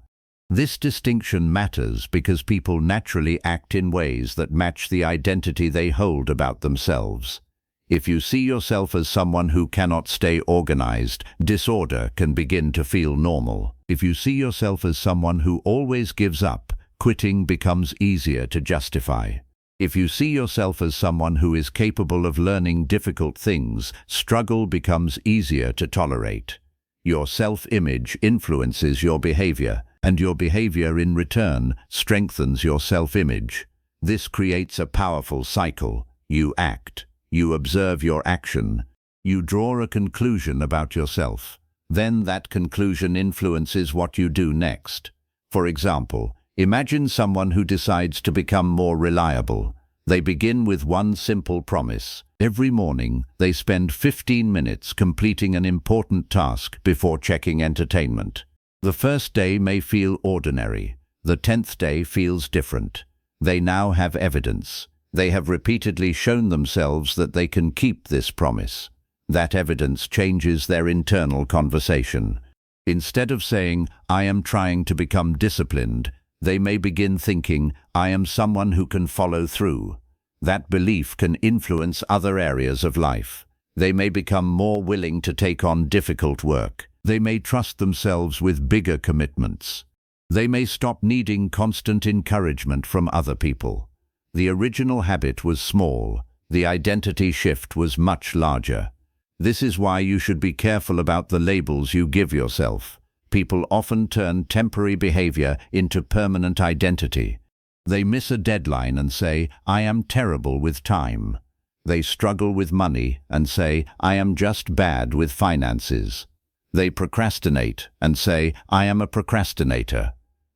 This distinction matters because people naturally act in ways that match the identity they hold about themselves. If you see yourself as someone who cannot stay organized, disorder can begin to feel normal. If you see yourself as someone who always gives up, quitting becomes easier to justify. If you see yourself as someone who is capable of learning difficult things, struggle becomes easier to tolerate. Your self-image influences your behavior, and your behavior in return strengthens your self-image. This creates a powerful cycle. You act. You observe your action. You draw a conclusion about yourself. Then that conclusion influences what you do next. For example, imagine someone who decides to become more reliable. They begin with one simple promise. Every morning, they spend 15 minutes completing an important task before checking entertainment. The first day may feel ordinary. The 10th day feels different. They now have evidence. They have repeatedly shown themselves that they can keep this promise. That evidence changes their internal conversation. Instead of saying, "I am trying to become disciplined," they may begin thinking, "I am someone who can follow through." That belief can influence other areas of life. They may become more willing to take on difficult work. They may trust themselves with bigger commitments. They may stop needing constant encouragement from other people. The original habit was small. The identity shift was much larger. This is why you should be careful about the labels you give yourself. People often turn temporary behavior into permanent identity. They miss a deadline and say, "I am terrible with time." They struggle with money and say, "I am just bad with finances." They procrastinate and say, "I am a procrastinator."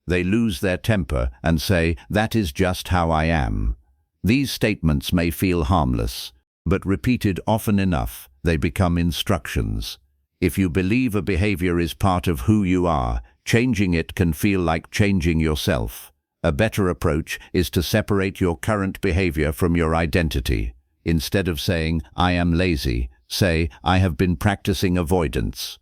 They lose their temper and say, "That is just how I am." These statements may feel harmless, but repeated often enough, they become instructions. If you believe a behavior is part of who you are, changing it can feel like changing yourself. A better approach is to separate your current behavior from your identity. Instead of saying, "I am lazy," say, "I have been practicing avoidance."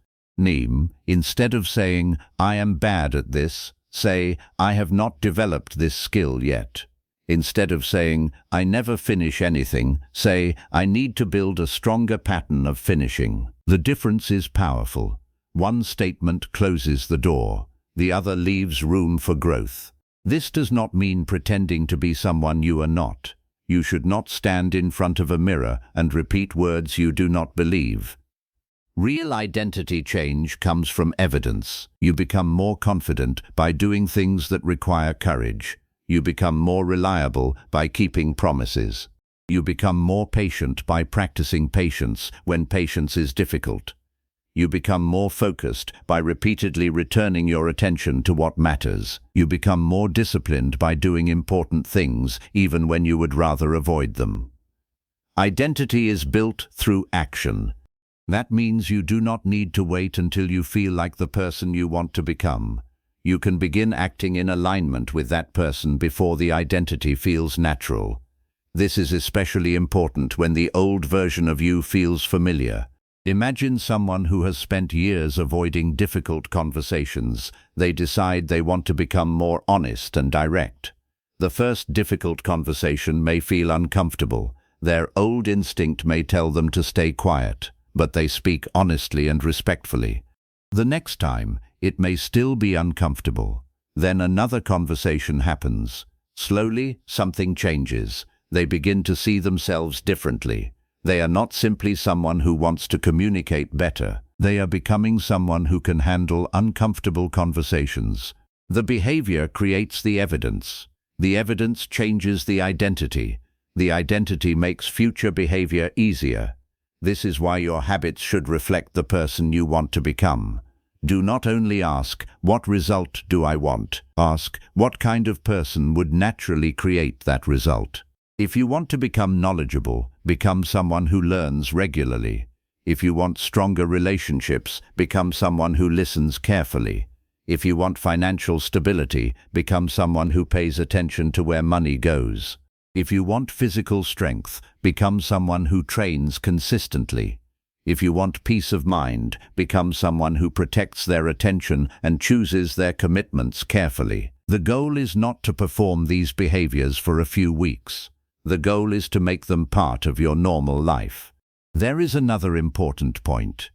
Instead of saying, "I am bad at this," say, "I have not developed this skill yet." Instead of saying, "I never finish anything," say, "I need to build a stronger pattern of finishing." The difference is powerful. One statement closes the door, the other leaves room for growth. This does not mean pretending to be someone you are not. You should not stand in front of a mirror and repeat words you do not believe. Real identity change comes from evidence. You become more confident by doing things that require courage. You become more reliable by keeping promises. You become more patient by practicing patience when patience is difficult. You become more focused by repeatedly returning your attention to what matters. You become more disciplined by doing important things even when you would rather avoid them. Identity is built through action. That means you do not need to wait until you feel like the person you want to become. You can begin acting in alignment with that person before the identity feels natural. This is especially important when the old version of you feels familiar. Imagine someone who has spent years avoiding difficult conversations. They decide they want to become more honest and direct. The first difficult conversation may feel uncomfortable. Their old instinct may tell them to stay quiet, but they speak honestly and respectfully. The next time, it may still be uncomfortable. Then another conversation happens. Slowly, something changes. They begin to see themselves differently. They are not simply someone who wants to communicate better. They are becoming someone who can handle uncomfortable conversations. The behavior creates the evidence. The evidence changes the identity. The identity makes future behavior easier. This is why your habits should reflect the person you want to become. Do not only ask, "What result do I want?" Ask, "What kind of person would naturally create that result?" If you want to become knowledgeable, become someone who learns regularly. If you want stronger relationships, become someone who listens carefully. If you want financial stability, become someone who pays attention to where money goes. If you want physical strength, become someone who trains consistently. If you want peace of mind, become someone who protects their attention and chooses their commitments carefully. The goal is not to perform these behaviors for a few weeks. The goal is to make them part of your normal life. There is another important point.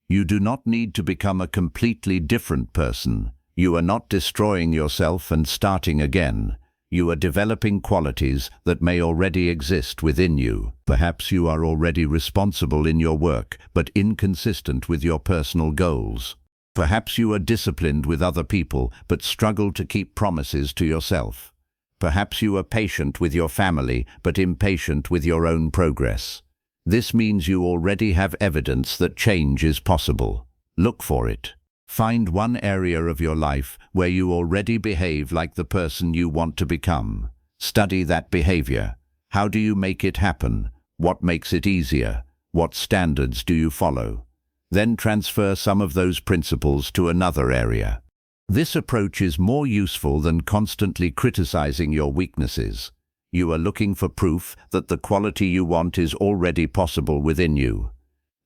You do not need to become a completely different person. You are not destroying yourself and starting again. You are developing qualities that may already exist within you. Perhaps you are already responsible in your work, but inconsistent with your personal goals. Perhaps you are disciplined with other people, but struggle to keep promises to yourself. Perhaps you are patient with your family, but impatient with your own progress. This means you already have evidence that change is possible. Look for it. Find one area of your life where you already behave like the person you want to become. Study that behavior. How do you make it happen? What makes it easier? What standards do you follow? Then transfer some of those principles to another area. This approach is more useful than constantly criticizing your weaknesses. You are looking for proof that the quality you want is already possible within you.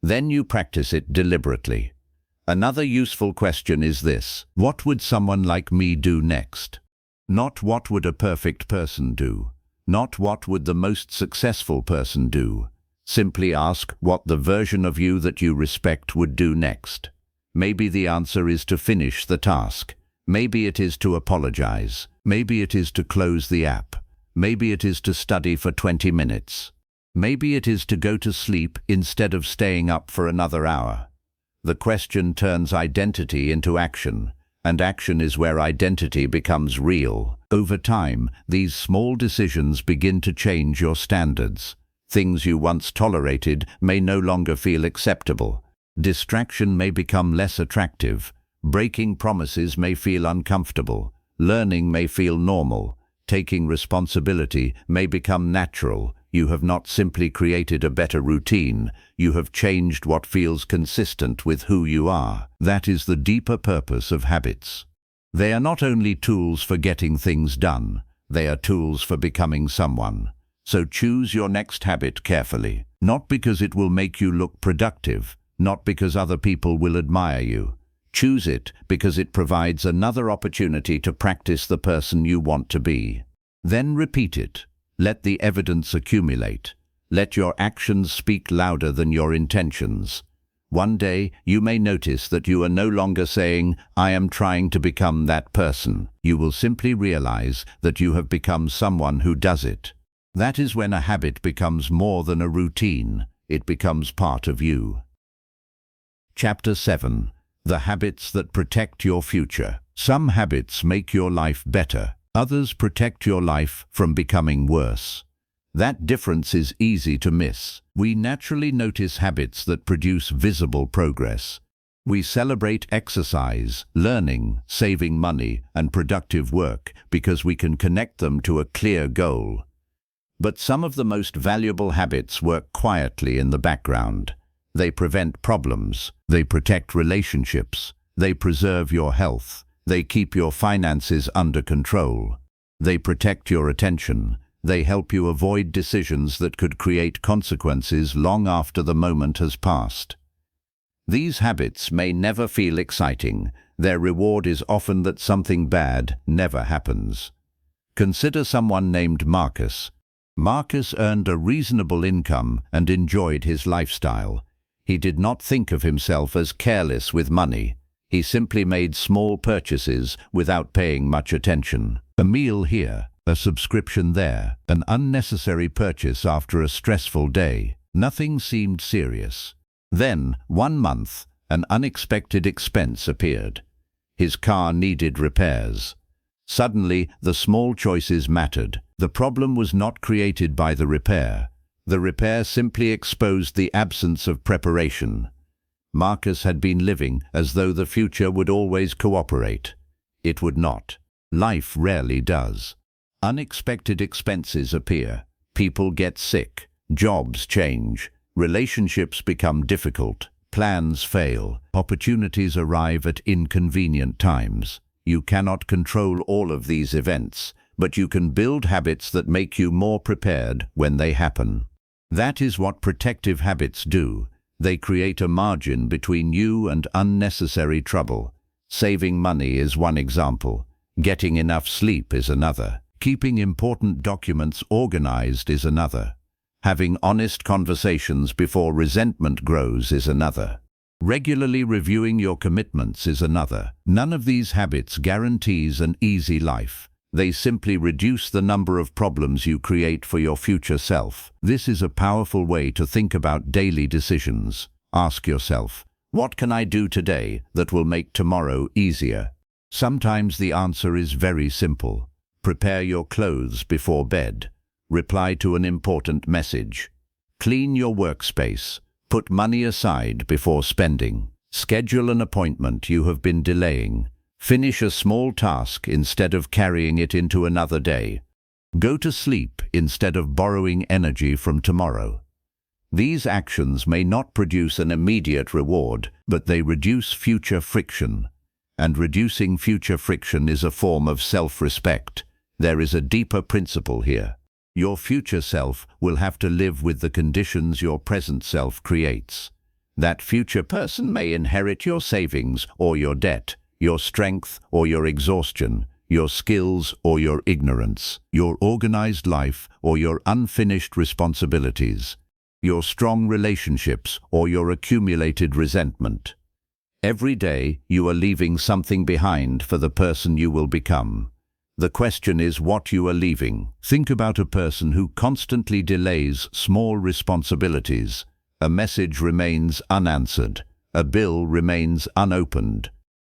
Then you practice it deliberately. Another useful question is this: what would someone like me do next? Not what would a perfect person do. Not what would the most successful person do. Simply ask what the version of you that you respect would do next. Maybe the answer is to finish the task. Maybe it is to apologize. Maybe it is to close the app. Maybe it is to study for 20 minutes. Maybe it is to go to sleep instead of staying up for another hour. The question turns identity into action, and action is where identity becomes real. Over time, these small decisions begin to change your standards. Things you once tolerated may no longer feel acceptable. Distraction may become less attractive. Breaking promises may feel uncomfortable. Learning may feel normal. Taking responsibility may become natural. You have not simply created a better routine, you have changed what feels consistent with who you are. That is the deeper purpose of habits. They are not only tools for getting things done, they are tools for becoming someone. So choose your next habit carefully, not because it will make you look productive, not because other people will admire you. Choose it because it provides another opportunity to practice the person you want to be. Then repeat it. Let the evidence accumulate. Let your actions speak louder than your intentions. One day, you may notice that you are no longer saying, "I am trying to become that person." You will simply realize that you have become someone who does it. That is when a habit becomes more than a routine. It becomes part of you. Chapter 7. The habits that protect your future. Some habits make your life better. Others protect your life from becoming worse. That difference is easy to miss. We naturally notice habits that produce visible progress. We celebrate exercise, learning, saving money, and productive work because we can connect them to a clear goal. But some of the most valuable habits work quietly in the background. They prevent problems. They protect relationships. They preserve your health. They keep your finances under control. They protect your attention. They help you avoid decisions that could create consequences long after the moment has passed. These habits may never feel exciting. Their reward is often that something bad never happens. Consider someone named Marcus. Marcus earned a reasonable income and enjoyed his lifestyle. He did not think of himself as careless with money. He simply made small purchases without paying much attention. A meal here, a subscription there, an unnecessary purchase after a stressful day. Nothing seemed serious. Then, one month, an unexpected expense appeared. His car needed repairs. Suddenly, the small choices mattered. The problem was not created by the repair. The repair simply exposed the absence of preparation. Marcus had been living as though the future would always cooperate. It would not. Life rarely does. Unexpected expenses appear. People get sick. Jobs change. Relationships become difficult. Plans fail. Opportunities arrive at inconvenient times. You cannot control all of these events, but you can build habits that make you more prepared when they happen. That is what protective habits do. They create a margin between you and unnecessary trouble. Saving money is one example. Getting enough sleep is another. Keeping important documents organized is another. Having honest conversations before resentment grows is another. Regularly reviewing your commitments is another. None of these habits guarantees an easy life. They simply reduce the number of problems you create for your future self. This is a powerful way to think about daily decisions. Ask yourself, what can I do today that will make tomorrow easier? Sometimes the answer is very simple. Prepare your clothes before bed. Reply to an important message. Clean your workspace. Put money aside before spending. Schedule an appointment you have been delaying. Finish a small task instead of carrying it into another day. Go to sleep instead of borrowing energy from tomorrow. These actions may not produce an immediate reward, but they reduce future friction. And reducing future friction is a form of self-respect. There is a deeper principle here. Your future self will have to live with the conditions your present self creates. That future person may inherit your savings or your debt, your strength or your exhaustion, your skills or your ignorance, your organized life or your unfinished responsibilities, your strong relationships or your accumulated resentment. Every day you are leaving something behind for the person you will become. The question is what you are leaving. Think about a person who constantly delays small responsibilities. A message remains unanswered. A bill remains unopened.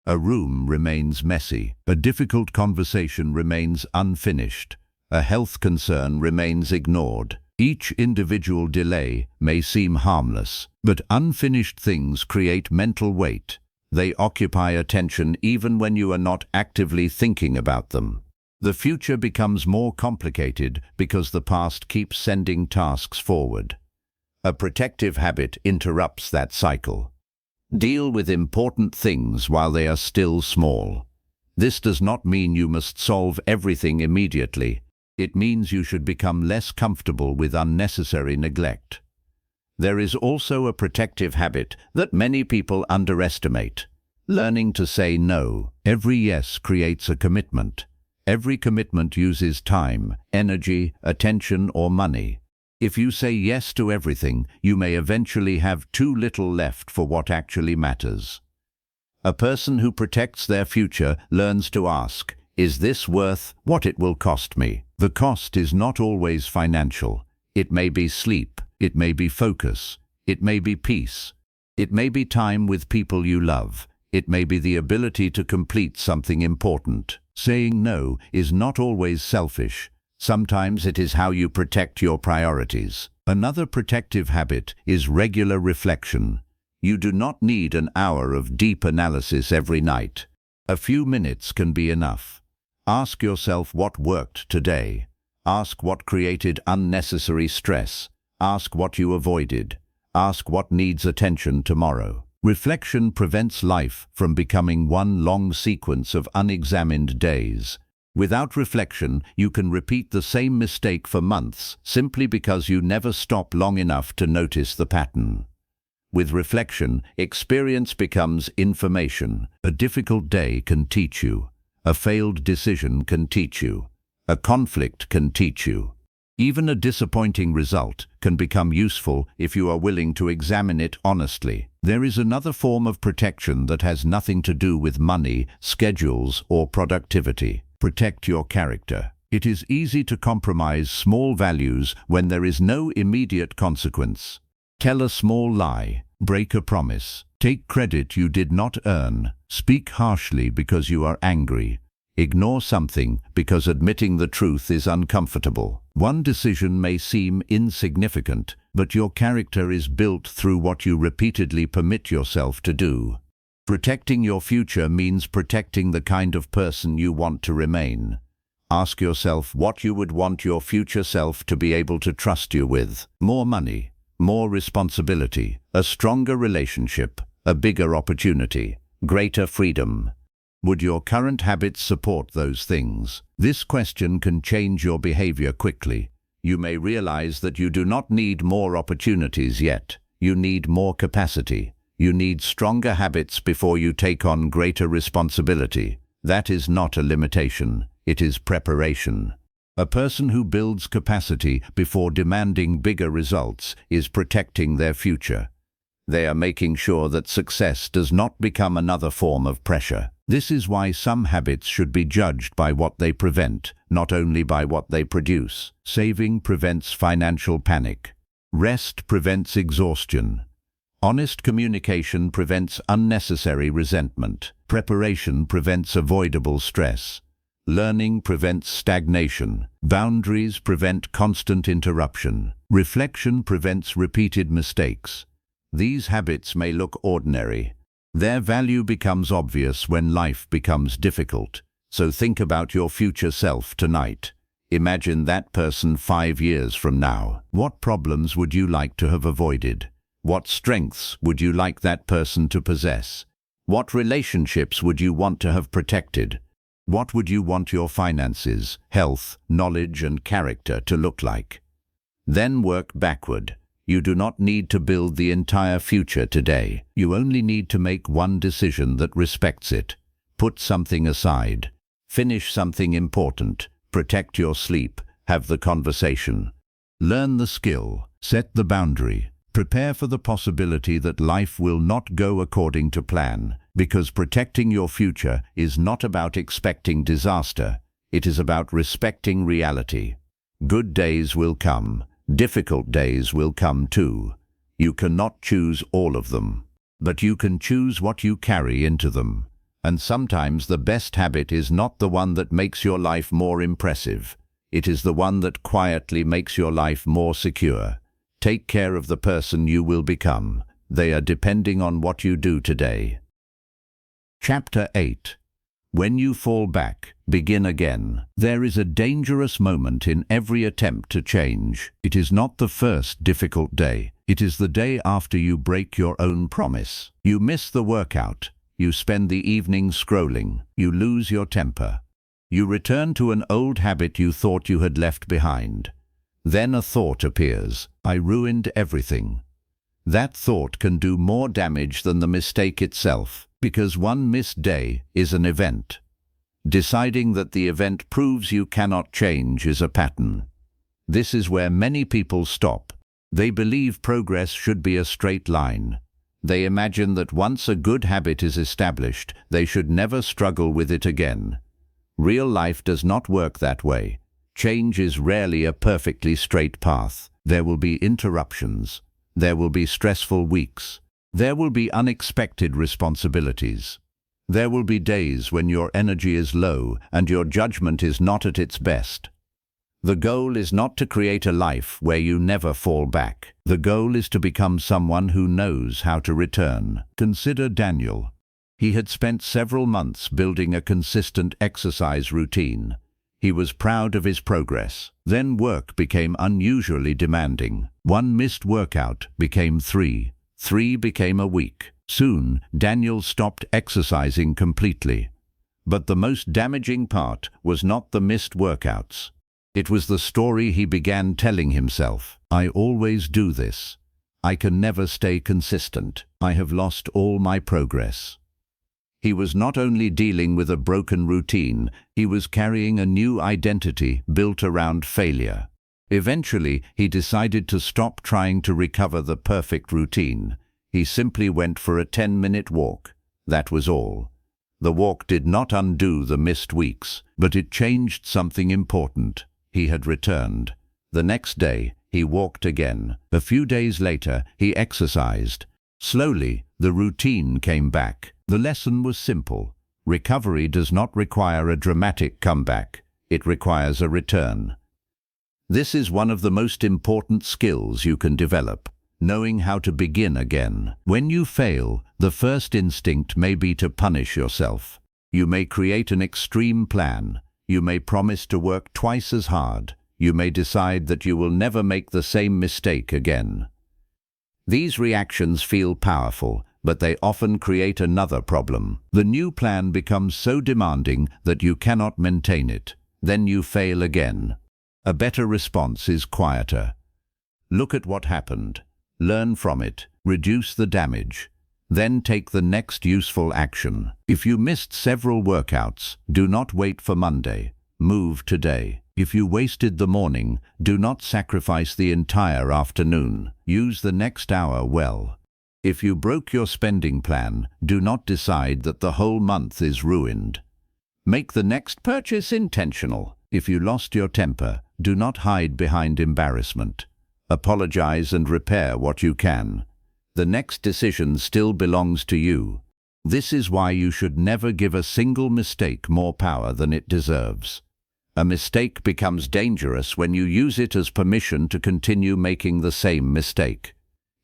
A room remains messy. A difficult conversation remains unfinished. A health concern remains ignored. Each individual delay may seem harmless, but unfinished things create mental weight. They occupy attention even when you are not actively thinking about them. The future becomes more complicated because the past keeps sending tasks forward. A protective habit interrupts that cycle. Deal with important things while they are still small. This does not mean you must solve everything immediately. It means you should become less comfortable with unnecessary neglect. There is also a protective habit that many people underestimate. Learning to say no. Every yes creates a commitment. Every commitment uses time, energy, attention, or money. If you say yes to everything, you may eventually have too little left for what actually matters. A person who protects their future learns to ask, is this worth what it will cost me? The cost is not always financial. It may be sleep, it may be focus, it may be peace, it may be time with people you love, it may be the ability to complete something important. Saying no is not always selfish. Sometimes it is how you protect your priorities. Another protective habit is regular reflection. You do not need an hour of deep analysis every night. A few minutes can be enough. Ask yourself what worked today. Ask what created unnecessary stress. Ask what you avoided. Ask what needs attention tomorrow. Reflection prevents life from becoming one long sequence of unexamined days. Without reflection, you can repeat the same mistake for months simply because you never stop long enough to notice the pattern. With reflection, experience becomes information. A difficult day can teach you. A failed decision can teach you. A conflict can teach you. Even a disappointing result can become useful if you are willing to examine it honestly. There is another form of protection that has nothing to do with money, schedules, or productivity. Protect your character. It is easy to compromise small values when there is no immediate consequence. Tell a small lie. Break a promise. Take credit you did not earn. Speak harshly because you are angry. Ignore something because admitting the truth is uncomfortable. One decision may seem insignificant, but your character is built through what you repeatedly permit yourself to do. Protecting your future means protecting the kind of person you want to remain. Ask yourself what you would want your future self to be able to trust you with. More money, more responsibility, a stronger relationship, a bigger opportunity, greater freedom. Would your current habits support those things? This question can change your behavior quickly. You may realize that you do not need more opportunities yet. You need more capacity. You need stronger habits before you take on greater responsibility. That is not a limitation. It is preparation. A person who builds capacity before demanding bigger results is protecting their future. They are making sure that success does not become another form of pressure. This is why some habits should be judged by what they prevent, not only by what they produce. Saving prevents financial panic. Rest prevents exhaustion. Honest communication prevents unnecessary resentment. Preparation prevents avoidable stress. Learning prevents stagnation. Boundaries prevent constant interruption. Reflection prevents repeated mistakes. These habits may look ordinary. Their value becomes obvious when life becomes difficult. So think about your future self tonight. Imagine that person 5 years from now. What problems would you like to have avoided? What strengths would you like that person to possess? What relationships would you want to have protected? What would you want your finances, health, knowledge, and character to look like? Then work backward. You do not need to build the entire future today. You only need to make one decision that respects it. Put something aside. Finish something important. Protect your sleep. Have the conversation. Learn the skill. Set the boundary. Prepare for the possibility that life will not go according to plan, because protecting your future is not about expecting disaster. It is about respecting reality. Good days will come. Difficult days will come too. You cannot choose all of them, but you can choose what you carry into them. And sometimes the best habit is not the one that makes your life more impressive. It is the one that quietly makes your life more secure. Take care of the person you will become. They are depending on what you do today. Chapter 8. When you fall back, begin again. There is a dangerous moment in every attempt to change. It is not the first difficult day. It is the day after you break your own promise. You miss the workout. You spend the evening scrolling. You lose your temper. You return to an old habit you thought you had left behind. Then a thought appears. I ruined everything. That thought can do more damage than the mistake itself, because one missed day is an event. Deciding that the event proves you cannot change is a pattern. This is where many people stop. They believe progress should be a straight line. They imagine that once a good habit is established, they should never struggle with it again. Real life does not work that way. Change is rarely a perfectly straight path. There will be interruptions. There will be stressful weeks. There will be unexpected responsibilities. There will be days when your energy is low and your judgment is not at its best. The goal is not to create a life where you never fall back. The goal is to become someone who knows how to return. Consider Daniel. He had spent several months building a consistent exercise routine. He was proud of his progress. Then work became unusually demanding. One missed workout became 3. 3 became a week. Soon, Daniel stopped exercising completely. But the most damaging part was not the missed workouts. It was the story he began telling himself. I always do this. I can never stay consistent. I have lost all my progress. He was not only dealing with a broken routine, he was carrying a new identity built around failure. Eventually, he decided to stop trying to recover the perfect routine. He simply went for a 10-minute walk. That was all. The walk did not undo the missed weeks, but it changed something important. He had returned. The next day, he walked again. A few days later, he exercised. Slowly, the routine came back. The lesson was simple. Recovery does not require a dramatic comeback. It requires a return. This is one of the most important skills you can develop, knowing how to begin again. When you fail, the first instinct may be to punish yourself. You may create an extreme plan. You may promise to work twice as hard. You may decide that you will never make the same mistake again. These reactions feel powerful, but they often create another problem. The new plan becomes so demanding that you cannot maintain it. Then you fail again. A better response is quieter. Look at what happened. Learn from it. Reduce the damage. Then take the next useful action. If you missed several workouts, do not wait for Monday. Move today. If you wasted the morning, do not sacrifice the entire afternoon. Use the next hour well. If you broke your spending plan, do not decide that the whole month is ruined. Make the next purchase intentional. If you lost your temper, do not hide behind embarrassment. Apologize and repair what you can. The next decision still belongs to you. This is why you should never give a single mistake more power than it deserves. A mistake becomes dangerous when you use it as permission to continue making the same mistake.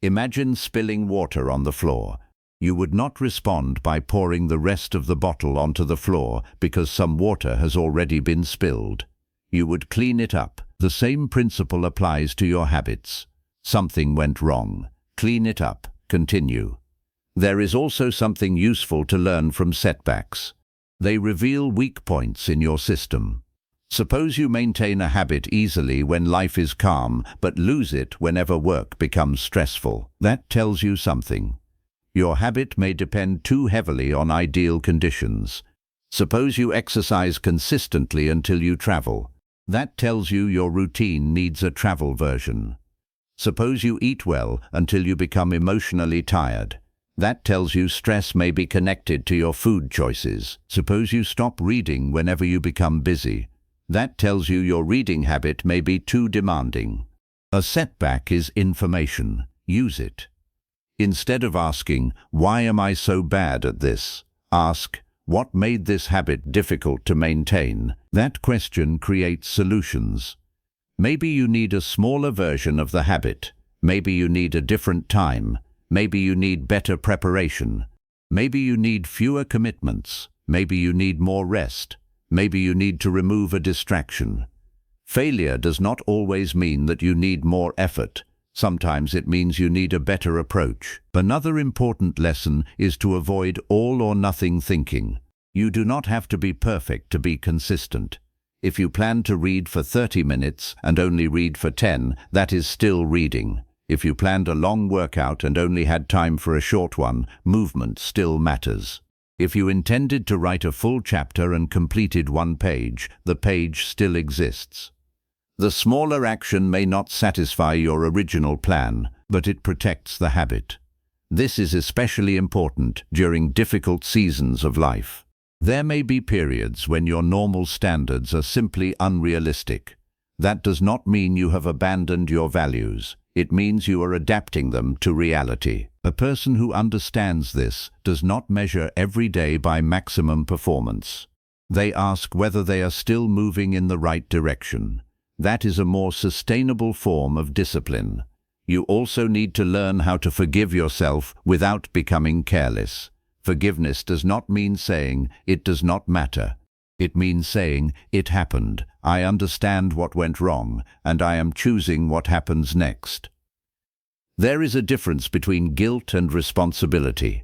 Imagine spilling water on the floor. You would not respond by pouring the rest of the bottle onto the floor because some water has already been spilled. You would clean it up. The same principle applies to your habits. Something went wrong. Clean it up. Continue. There is also something useful to learn from setbacks. They reveal weak points in your system. Suppose you maintain a habit easily when life is calm, but lose it whenever work becomes stressful. That tells you something. Your habit may depend too heavily on ideal conditions. Suppose you exercise consistently until you travel. That tells you your routine needs a travel version. Suppose you eat well until you become emotionally tired. That tells you stress may be connected to your food choices. Suppose you stop reading whenever you become busy. That tells you your reading habit may be too demanding. A setback is information. Use it. Instead of asking, "Why am I so bad at this?" ask, "What made this habit difficult to maintain?" That question creates solutions. Maybe you need a smaller version of the habit. Maybe you need a different time. Maybe you need better preparation. Maybe you need fewer commitments. Maybe you need more rest. Maybe you need to remove a distraction. Failure does not always mean that you need more effort. Sometimes it means you need a better approach. Another important lesson is to avoid all or nothing thinking. You do not have to be perfect to be consistent. If you plan to read for 30 minutes and only read for 10, that is still reading. If you planned a long workout and only had time for a short one, movement still matters. If you intended to write a full chapter and completed one page, the page still exists. The smaller action may not satisfy your original plan, but it protects the habit. This is especially important during difficult seasons of life. There may be periods when your normal standards are simply unrealistic. That does not mean you have abandoned your values. It means you are adapting them to reality. A person who understands this does not measure every day by maximum performance. They ask whether they are still moving in the right direction. That is a more sustainable form of discipline. You also need to learn how to forgive yourself without becoming careless. Forgiveness does not mean saying, "It does not matter." It means saying, "It happened. I understand what went wrong, and I am choosing what happens next." There is a difference between guilt and responsibility.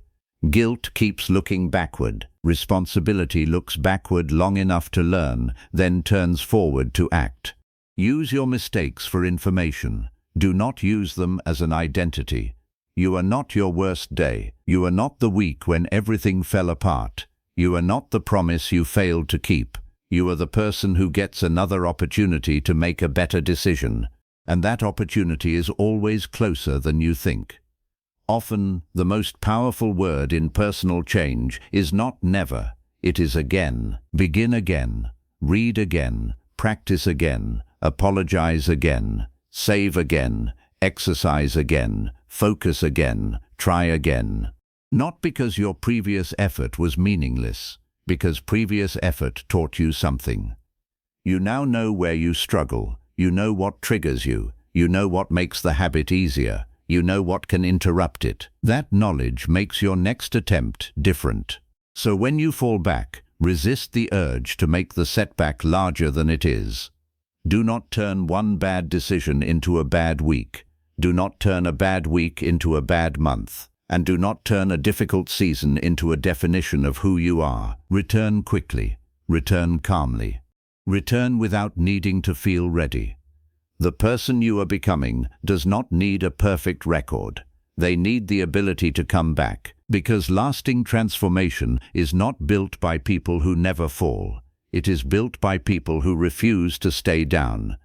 Guilt keeps looking backward. Responsibility looks backward long enough to learn, then turns forward to act. Use your mistakes for information. Do not use them as an identity. You are not your worst day. You are not the week when everything fell apart. You are not the promise you failed to keep. You are the person who gets another opportunity to make a better decision. And that opportunity is always closer than you think. Often, the most powerful word in personal change is not never. It is again. Begin again. Read again. Practice again. Apologize again. Save again. Exercise again. Focus again. Try again. Not because your previous effort was meaningless, because previous effort taught you something. You now know where you struggle. You know what triggers you. You know what makes the habit easier. You know what can interrupt it. That knowledge makes your next attempt different. So when you fall back, resist the urge to make the setback larger than it is. Do not turn one bad decision into a bad week. Do not turn a bad week into a bad month. And do not turn a difficult season into a definition of who you are. Return quickly. Return calmly. Return without needing to feel ready. The person you are becoming does not need a perfect record. They need the ability to come back, because lasting transformation is not built by people who never fall. It is built by people who refuse to stay down.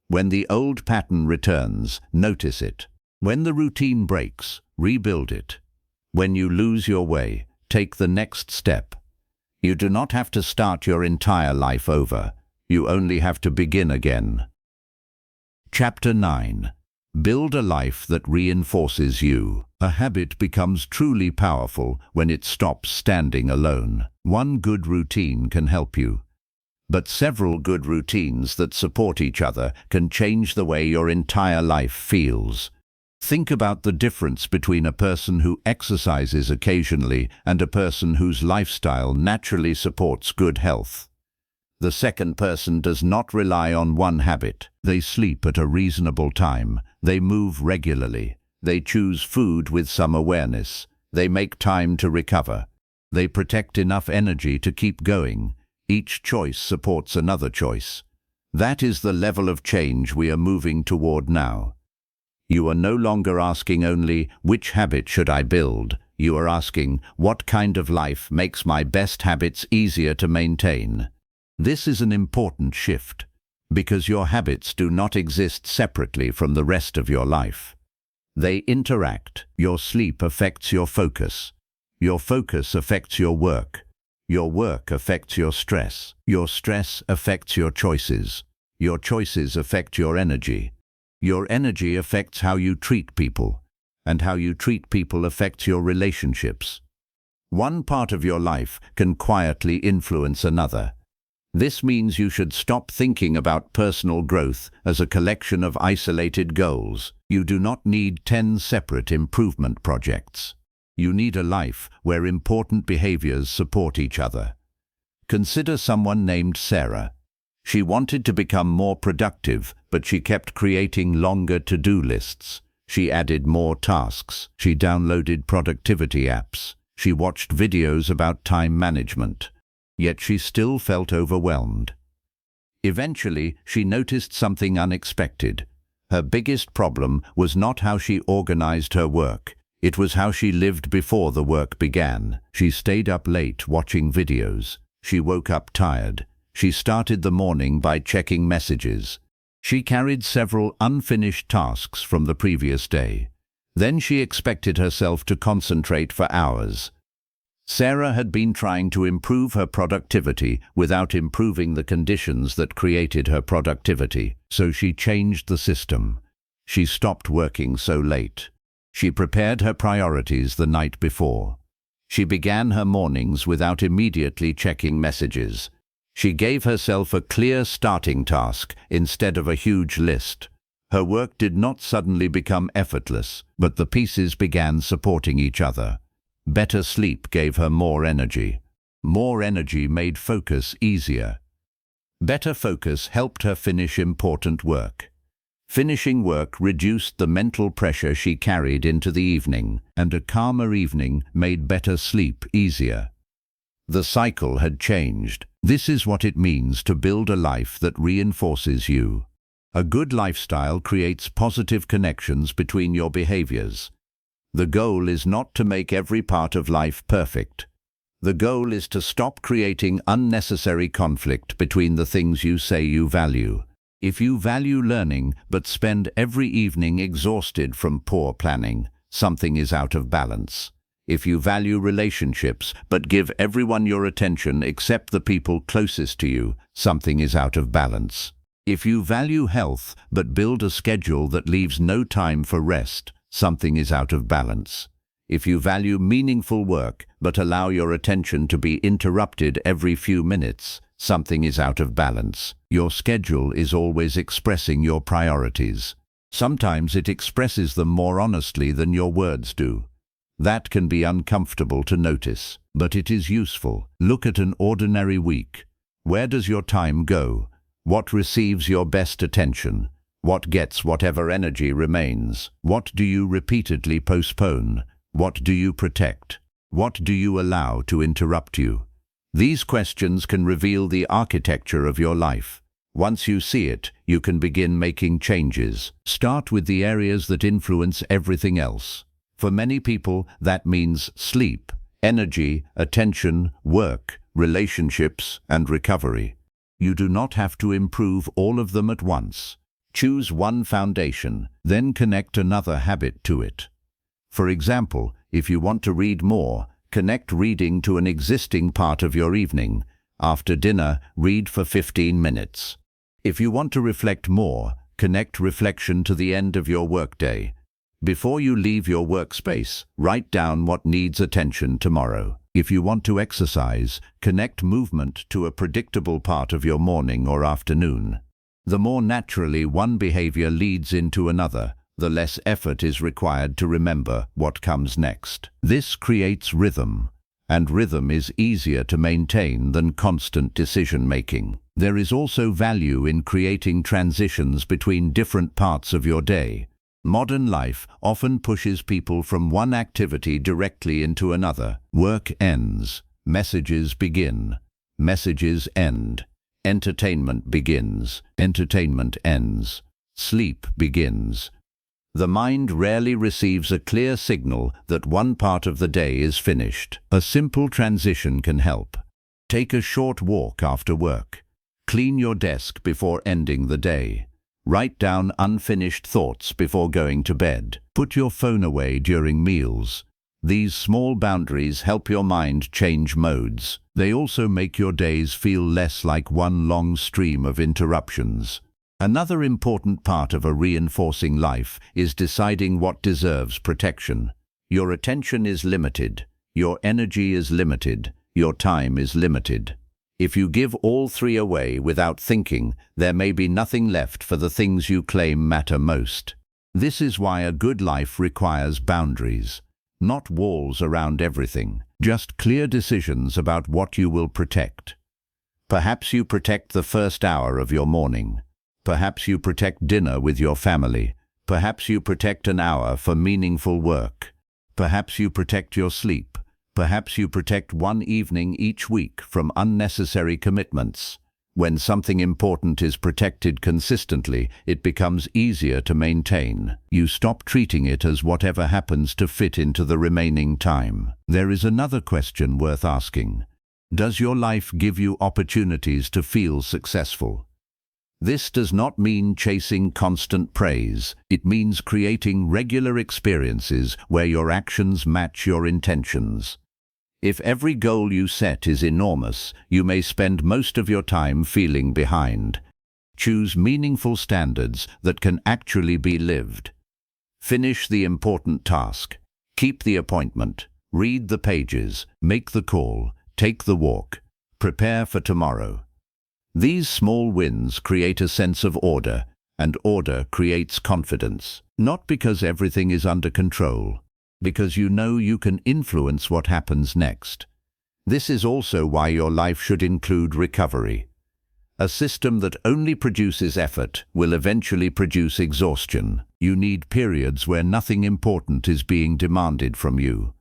When the old pattern returns, notice it. When the routine breaks, rebuild it. When you lose your way, take the next step. You do not have to start your entire life over. You only have to begin again. Chapter 9. Build a life that reinforces you. A habit becomes truly powerful when it stops standing alone. One good routine can help you. But several good routines that support each other can change the way your entire life feels. Think about the difference between a person who exercises occasionally and a person whose lifestyle naturally supports good health. The second person does not rely on one habit. They sleep at a reasonable time. They move regularly. They choose food with some awareness. They make time to recover. They protect enough energy to keep going. Each choice supports another choice. That is the level of change we are moving toward now. You are no longer asking only, which habit should I build? You are asking, what kind of life makes my best habits easier to maintain? This is an important shift, because your habits do not exist separately from the rest of your life. They interact. Your sleep affects your focus. Your focus affects your work. Your work affects your stress. Your stress affects your choices. Your choices affect your energy. Your energy affects how you treat people. And how you treat people affects your relationships. One part of your life can quietly influence another. This means you should stop thinking about personal growth as a collection of isolated goals. You do not need 10 separate improvement projects. You need a life where important behaviors support each other. Consider someone named Sarah. She wanted to become more productive, but she kept creating longer to-do lists. She added more tasks. She downloaded productivity apps. She watched videos about time management. Yet she still felt overwhelmed. Eventually, she noticed something unexpected. Her biggest problem was not how she organized her work. It was how she lived before the work began. She stayed up late watching videos. She woke up tired. She started the morning by checking messages. She carried several unfinished tasks from the previous day. Then she expected herself to concentrate for hours. Sarah had been trying to improve her productivity without improving the conditions that created her productivity, so she changed the system. She stopped working so late. She prepared her priorities the night before. She began her mornings without immediately checking messages. She gave herself a clear starting task instead of a huge list. Her work did not suddenly become effortless, but the pieces began supporting each other. Better sleep gave her more energy. More energy made focus easier. Better focus helped her finish important work. Finishing work reduced the mental pressure she carried into the evening, and a calmer evening made better sleep easier. The cycle had changed. This is what it means to build a life that reinforces you. A good lifestyle creates positive connections between your behaviors. The goal is not to make every part of life perfect. The goal is to stop creating unnecessary conflict between the things you say you value. If you value learning but spend every evening exhausted from poor planning, something is out of balance. If you value relationships but give everyone your attention except the people closest to you, something is out of balance. If you value health but build a schedule that leaves no time for rest, something is out of balance. If you value meaningful work but allow your attention to be interrupted every few minutes, something is out of balance. Your schedule is always expressing your priorities. Sometimes it expresses them more honestly than your words do. That can be uncomfortable to notice, but it is useful. Look at an ordinary week. Where does your time go? What receives your best attention? What gets whatever energy remains? What do you repeatedly postpone? What do you protect? What do you allow to interrupt you? These questions can reveal the architecture of your life. Once you see it, you can begin making changes. Start with the areas that influence everything else. For many people, that means sleep, energy, attention, work, relationships, and recovery. You do not have to improve all of them at once. Choose one foundation, then connect another habit to it. For example, if you want to read more, connect reading to an existing part of your evening. After dinner, read for 15 minutes. If you want to reflect more, connect reflection to the end of your workday. Before you leave your workspace, write down what needs attention tomorrow. If you want to exercise, connect movement to a predictable part of your morning or afternoon. The more naturally one behavior leads into another, the less effort is required to remember what comes next. This creates rhythm, and rhythm is easier to maintain than constant decision-making. There is also value in creating transitions between different parts of your day. Modern life often pushes people from one activity directly into another. Work ends, messages begin, messages end. Entertainment begins, entertainment ends. Sleep begins. The mind rarely receives a clear signal that one part of the day is finished. A simple transition can help. Take a short walk after work. Clean your desk before ending the day. Write down unfinished thoughts before going to bed. Put your phone away during meals. These small boundaries help your mind change modes. They also make your days feel less like one long stream of interruptions. Another important part of a reinforcing life is deciding what deserves protection. Your attention is limited. Your energy is limited. Your time is limited. If you give all three away without thinking, there may be nothing left for the things you claim matter most. This is why a good life requires boundaries. Not walls around everything, just clear decisions about what you will protect. Perhaps you protect the first hour of your morning. Perhaps you protect dinner with your family. Perhaps you protect an hour for meaningful work. Perhaps you protect your sleep. Perhaps you protect one evening each week from unnecessary commitments. When something important is protected consistently, it becomes easier to maintain. You stop treating it as whatever happens to fit into the remaining time. There is another question worth asking. Does your life give you opportunities to feel successful? This does not mean chasing constant praise. It means creating regular experiences where your actions match your intentions. If every goal you set is enormous, you may spend most of your time feeling behind. Choose meaningful standards that can actually be lived. Finish the important task. Keep the appointment. Read the pages. Make the call. Take the walk. Prepare for tomorrow. These small wins create a sense of order, and order creates confidence. Not because everything is under control, because you know you can influence what happens next. This is also why your life should include recovery. A system that only produces effort will eventually produce exhaustion. You need periods where nothing important is being demanded from you.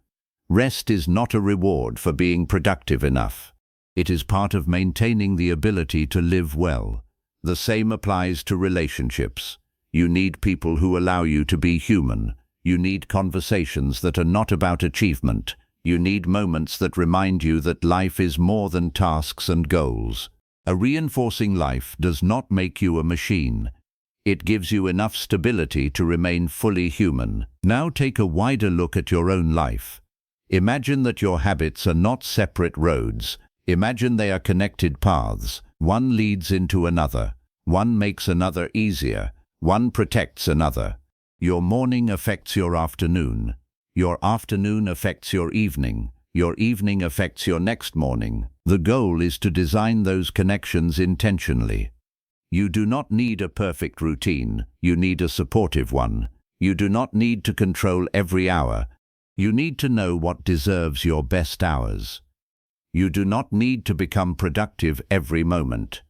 Rest is not a reward for being productive enough. It is part of maintaining the ability to live well. The same applies to relationships. You need people who allow you to be human. You need conversations that are not about achievement. You need moments that remind you that life is more than tasks and goals. A reinforcing life does not make you a machine. It gives you enough stability to remain fully human. Now take a wider look at your own life. Imagine that your habits are not separate roads. Imagine they are connected paths. One leads into another. One makes another easier. One protects another. Your morning affects your afternoon. Your afternoon affects your evening. Your evening affects your next morning. The goal is to design those connections intentionally. You do not need a perfect routine. You need a supportive one. You do not need to control every hour. You need to know what deserves your best hours. You do not need to become productive every moment.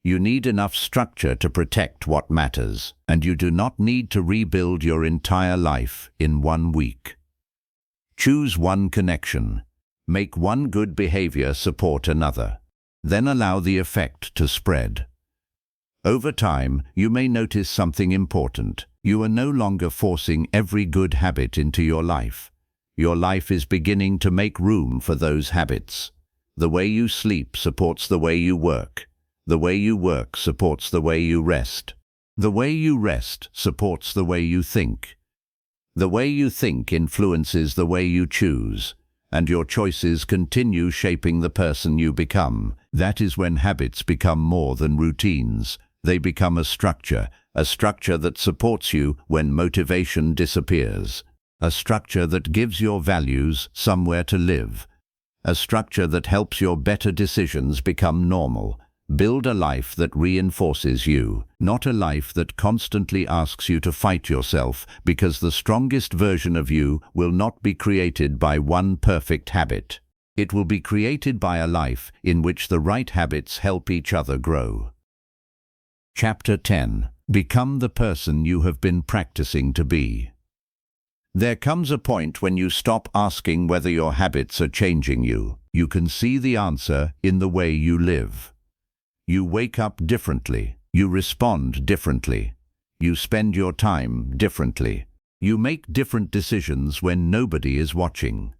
You need enough structure to protect what matters, and you do not need to rebuild your entire life in 1 week. Choose one connection. Make one good behavior support another. Then allow the effect to spread. Over time, you may notice something important. You are no longer forcing every good habit into your life. Your life is beginning to make room for those habits. The way you sleep supports the way you work. The way you work supports the way you rest. The way you rest supports the way you think. The way you think influences the way you choose, and your choices continue shaping the person you become. That is when habits become more than routines. They become a structure that supports you when motivation disappears. A structure that gives your values somewhere to live. A structure that helps your better decisions become normal. Build a life that reinforces you, not a life that constantly asks you to fight yourself, because the strongest version of you will not be created by one perfect habit. It will be created by a life in which the right habits help each other grow. Chapter 10. Become the person you have been practicing to be. There comes a point when you stop asking whether your habits are changing you. You can see the answer in the way you live. You wake up differently. You respond differently. You spend your time differently. You make different decisions when nobody is watching.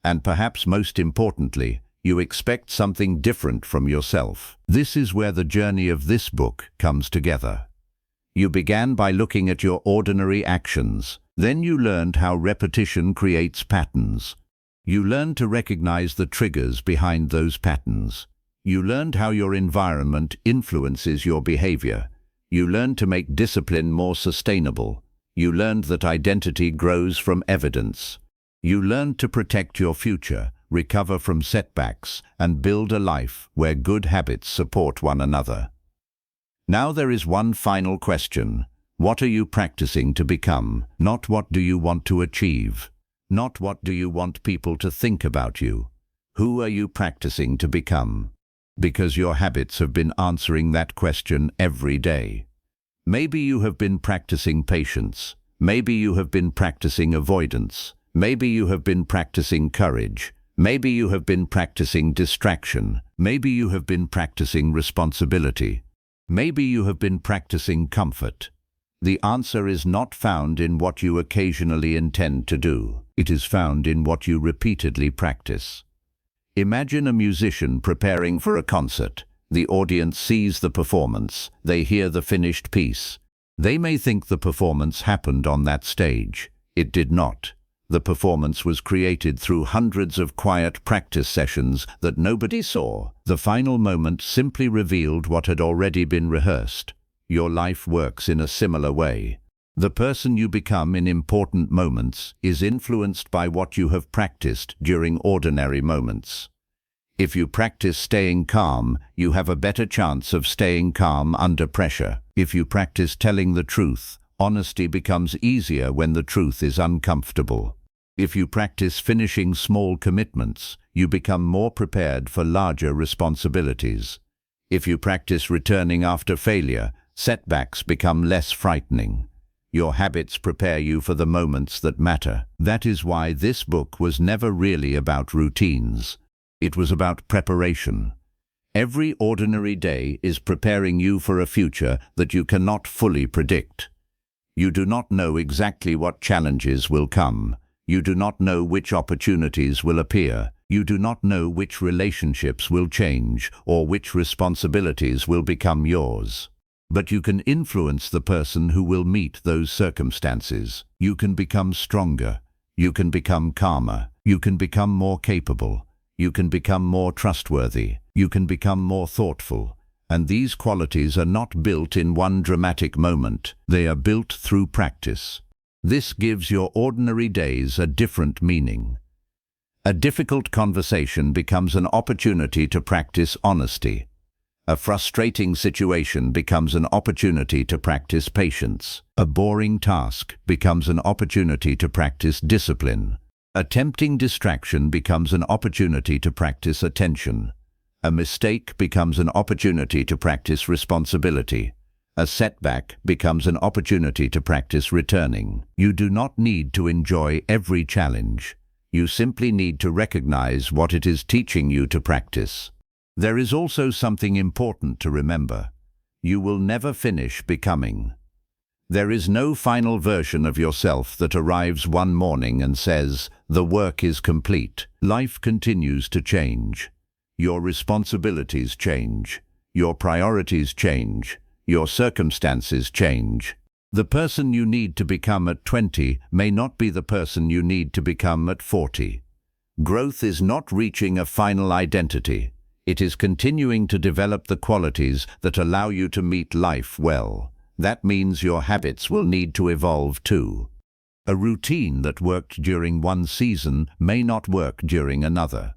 And perhaps most importantly, you expect something different from yourself. This is where the journey of this book comes together. You began by looking at your ordinary actions. Then you learned how repetition creates patterns. You learned to recognize the triggers behind those patterns. You learned how your environment influences your behavior. You learned to make discipline more sustainable. You learned that identity grows from evidence. You learned to protect your future, recover from setbacks, and build a life where good habits support one another. Now there is one final question. What are you practicing to become? Not what do you want to achieve. Not what do you want people to think about you. Who are you practicing to become? Because your habits have been answering that question every day. Maybe you have been practicing patience. Maybe you have been practicing avoidance. Maybe you have been practicing courage. Maybe you have been practicing distraction. Maybe you have been practicing responsibility. Maybe you have been practicing comfort. The answer is not found in what you occasionally intend to do. It is found in what you repeatedly practice. Imagine a musician preparing for a concert. The audience sees the performance. They hear the finished piece. They may think the performance happened on that stage. It did not. The performance was created through hundreds of quiet practice sessions that nobody saw. The final moment simply revealed what had already been rehearsed. Your life works in a similar way. The person you become in important moments is influenced by what you have practiced during ordinary moments. If you practice staying calm, you have a better chance of staying calm under pressure. If you practice telling the truth, honesty becomes easier when the truth is uncomfortable. If you practice finishing small commitments, you become more prepared for larger responsibilities. If you practice returning after failure, setbacks become less frightening. Your habits prepare you for the moments that matter. That is why this book was never really about routines. It was about preparation. Every ordinary day is preparing you for a future that you cannot fully predict. You do not know exactly what challenges will come. You do not know which opportunities will appear. You do not know which relationships will change or which responsibilities will become yours. But you can influence the person who will meet those circumstances. You can become stronger. You can become calmer. You can become more capable. You can become more trustworthy. You can become more thoughtful. And these qualities are not built in one dramatic moment. They are built through practice. This gives your ordinary days a different meaning. A difficult conversation becomes an opportunity to practice honesty. A frustrating situation becomes an opportunity to practice patience. A boring task becomes an opportunity to practice discipline. A tempting distraction becomes an opportunity to practice attention. A mistake becomes an opportunity to practice responsibility. A setback becomes an opportunity to practice returning. You do not need to enjoy every challenge. You simply need to recognize what it is teaching you to practice. There is also something important to remember. You will never finish becoming. There is no final version of yourself that arrives one morning and says, "The work is complete." Life continues to change. Your responsibilities change. Your priorities change. Your circumstances change. The person you need to become at 20 may not be the person you need to become at 40. Growth is not reaching a final identity. It is continuing to develop the qualities that allow you to meet life well. That means your habits will need to evolve too. A routine that worked during one season may not work during another.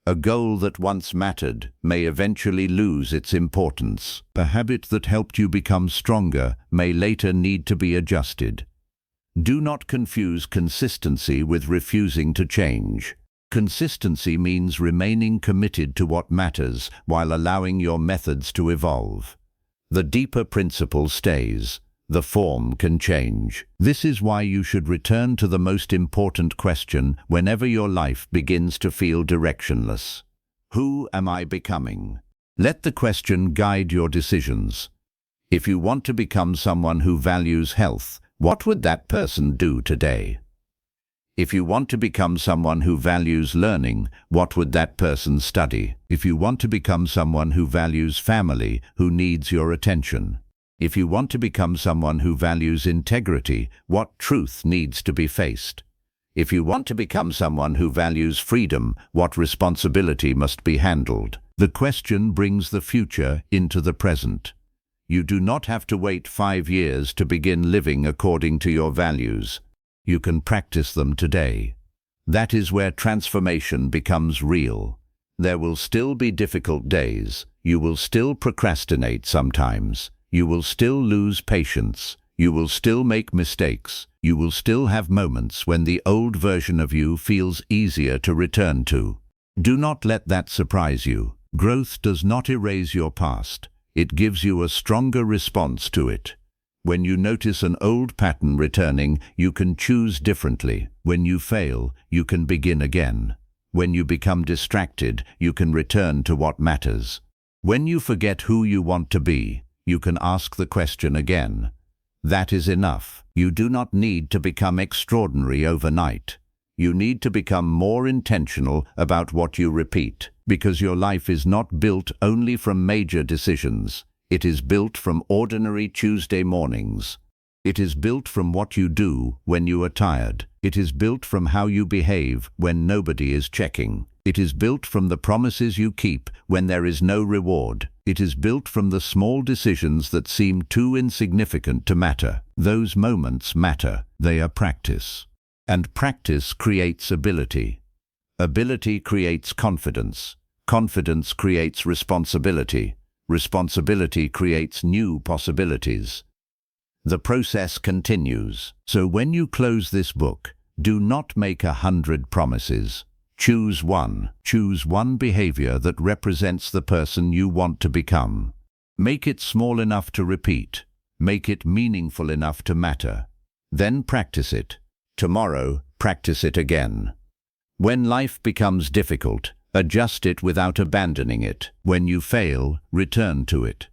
A goal that once mattered may eventually lose its importance. A habit that helped you become stronger may later need to be adjusted. Do not confuse consistency with refusing to change. Consistency means remaining committed to what matters while allowing your methods to evolve. The deeper principle stays. The form can change. This is why you should return to the most important question whenever your life begins to feel directionless. Who am I becoming? Let the question guide your decisions. If you want to become someone who values health, what would that person do today? If you want to become someone who values learning, what would that person study? If you want to become someone who values family, who needs your attention? If you want to become someone who values integrity, what truth needs to be faced? If you want to become someone who values freedom, what responsibility must be handled? The question brings the future into the present. You do not have to wait 5 years to begin living according to your values. You can practice them today. That is where transformation becomes real. There will still be difficult days. You will still procrastinate sometimes. You will still lose patience. You will still make mistakes. You will still have moments when the old version of you feels easier to return to. Do not let that surprise you. Growth does not erase your past. It gives you a stronger response to it. When you notice an old pattern returning, you can choose differently. When you fail, you can begin again. When you become distracted, you can return to what matters. When you forget who you want to be, you can ask the question again. That is enough. You do not need to become extraordinary overnight. You need to become more intentional about what you repeat, because your life is not built only from major decisions. It is built from ordinary Tuesday mornings. It is built from what you do when you are tired. It is built from how you behave when nobody is checking. It is built from the promises you keep when there is no reward. It is built from the small decisions that seem too insignificant to matter. Those moments matter. They are practice. And practice creates ability. Ability creates confidence. Confidence creates responsibility. Responsibility creates new possibilities. The process continues. So when you close this book, do not make 100 promises. Choose one. Choose one behavior that represents the person you want to become. Make it small enough to repeat. Make it meaningful enough to matter. Then practice it. Tomorrow, practice it again. When life becomes difficult, adjust it without abandoning it. When you fail, return to it.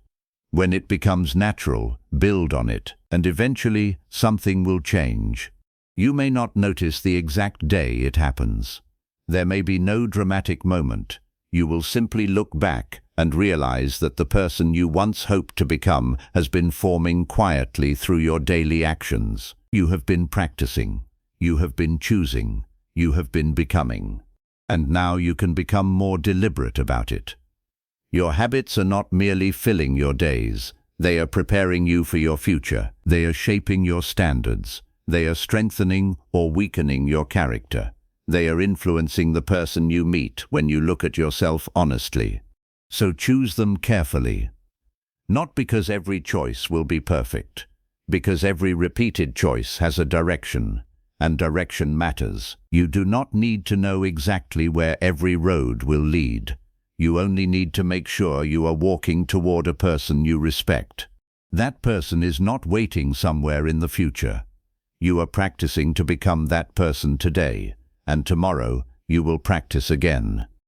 When it becomes natural, build on it, and eventually something will change. You may not notice the exact day it happens. There may be no dramatic moment. You will simply look back and realize that the person you once hoped to become has been forming quietly through your daily actions. You have been practicing. You have been choosing. You have been becoming. And now you can become more deliberate about it. Your habits are not merely filling your days. They are preparing you for your future. They are shaping your standards. They are strengthening or weakening your character. They are influencing the person you meet when you look at yourself honestly. So choose them carefully. Not because every choice will be perfect, because every repeated choice has a direction, and direction matters. You do not need to know exactly where every road will lead. You only need to make sure you are walking toward a person you respect. That person is not waiting somewhere in the future. You are practicing to become that person today, and tomorrow you will practice again.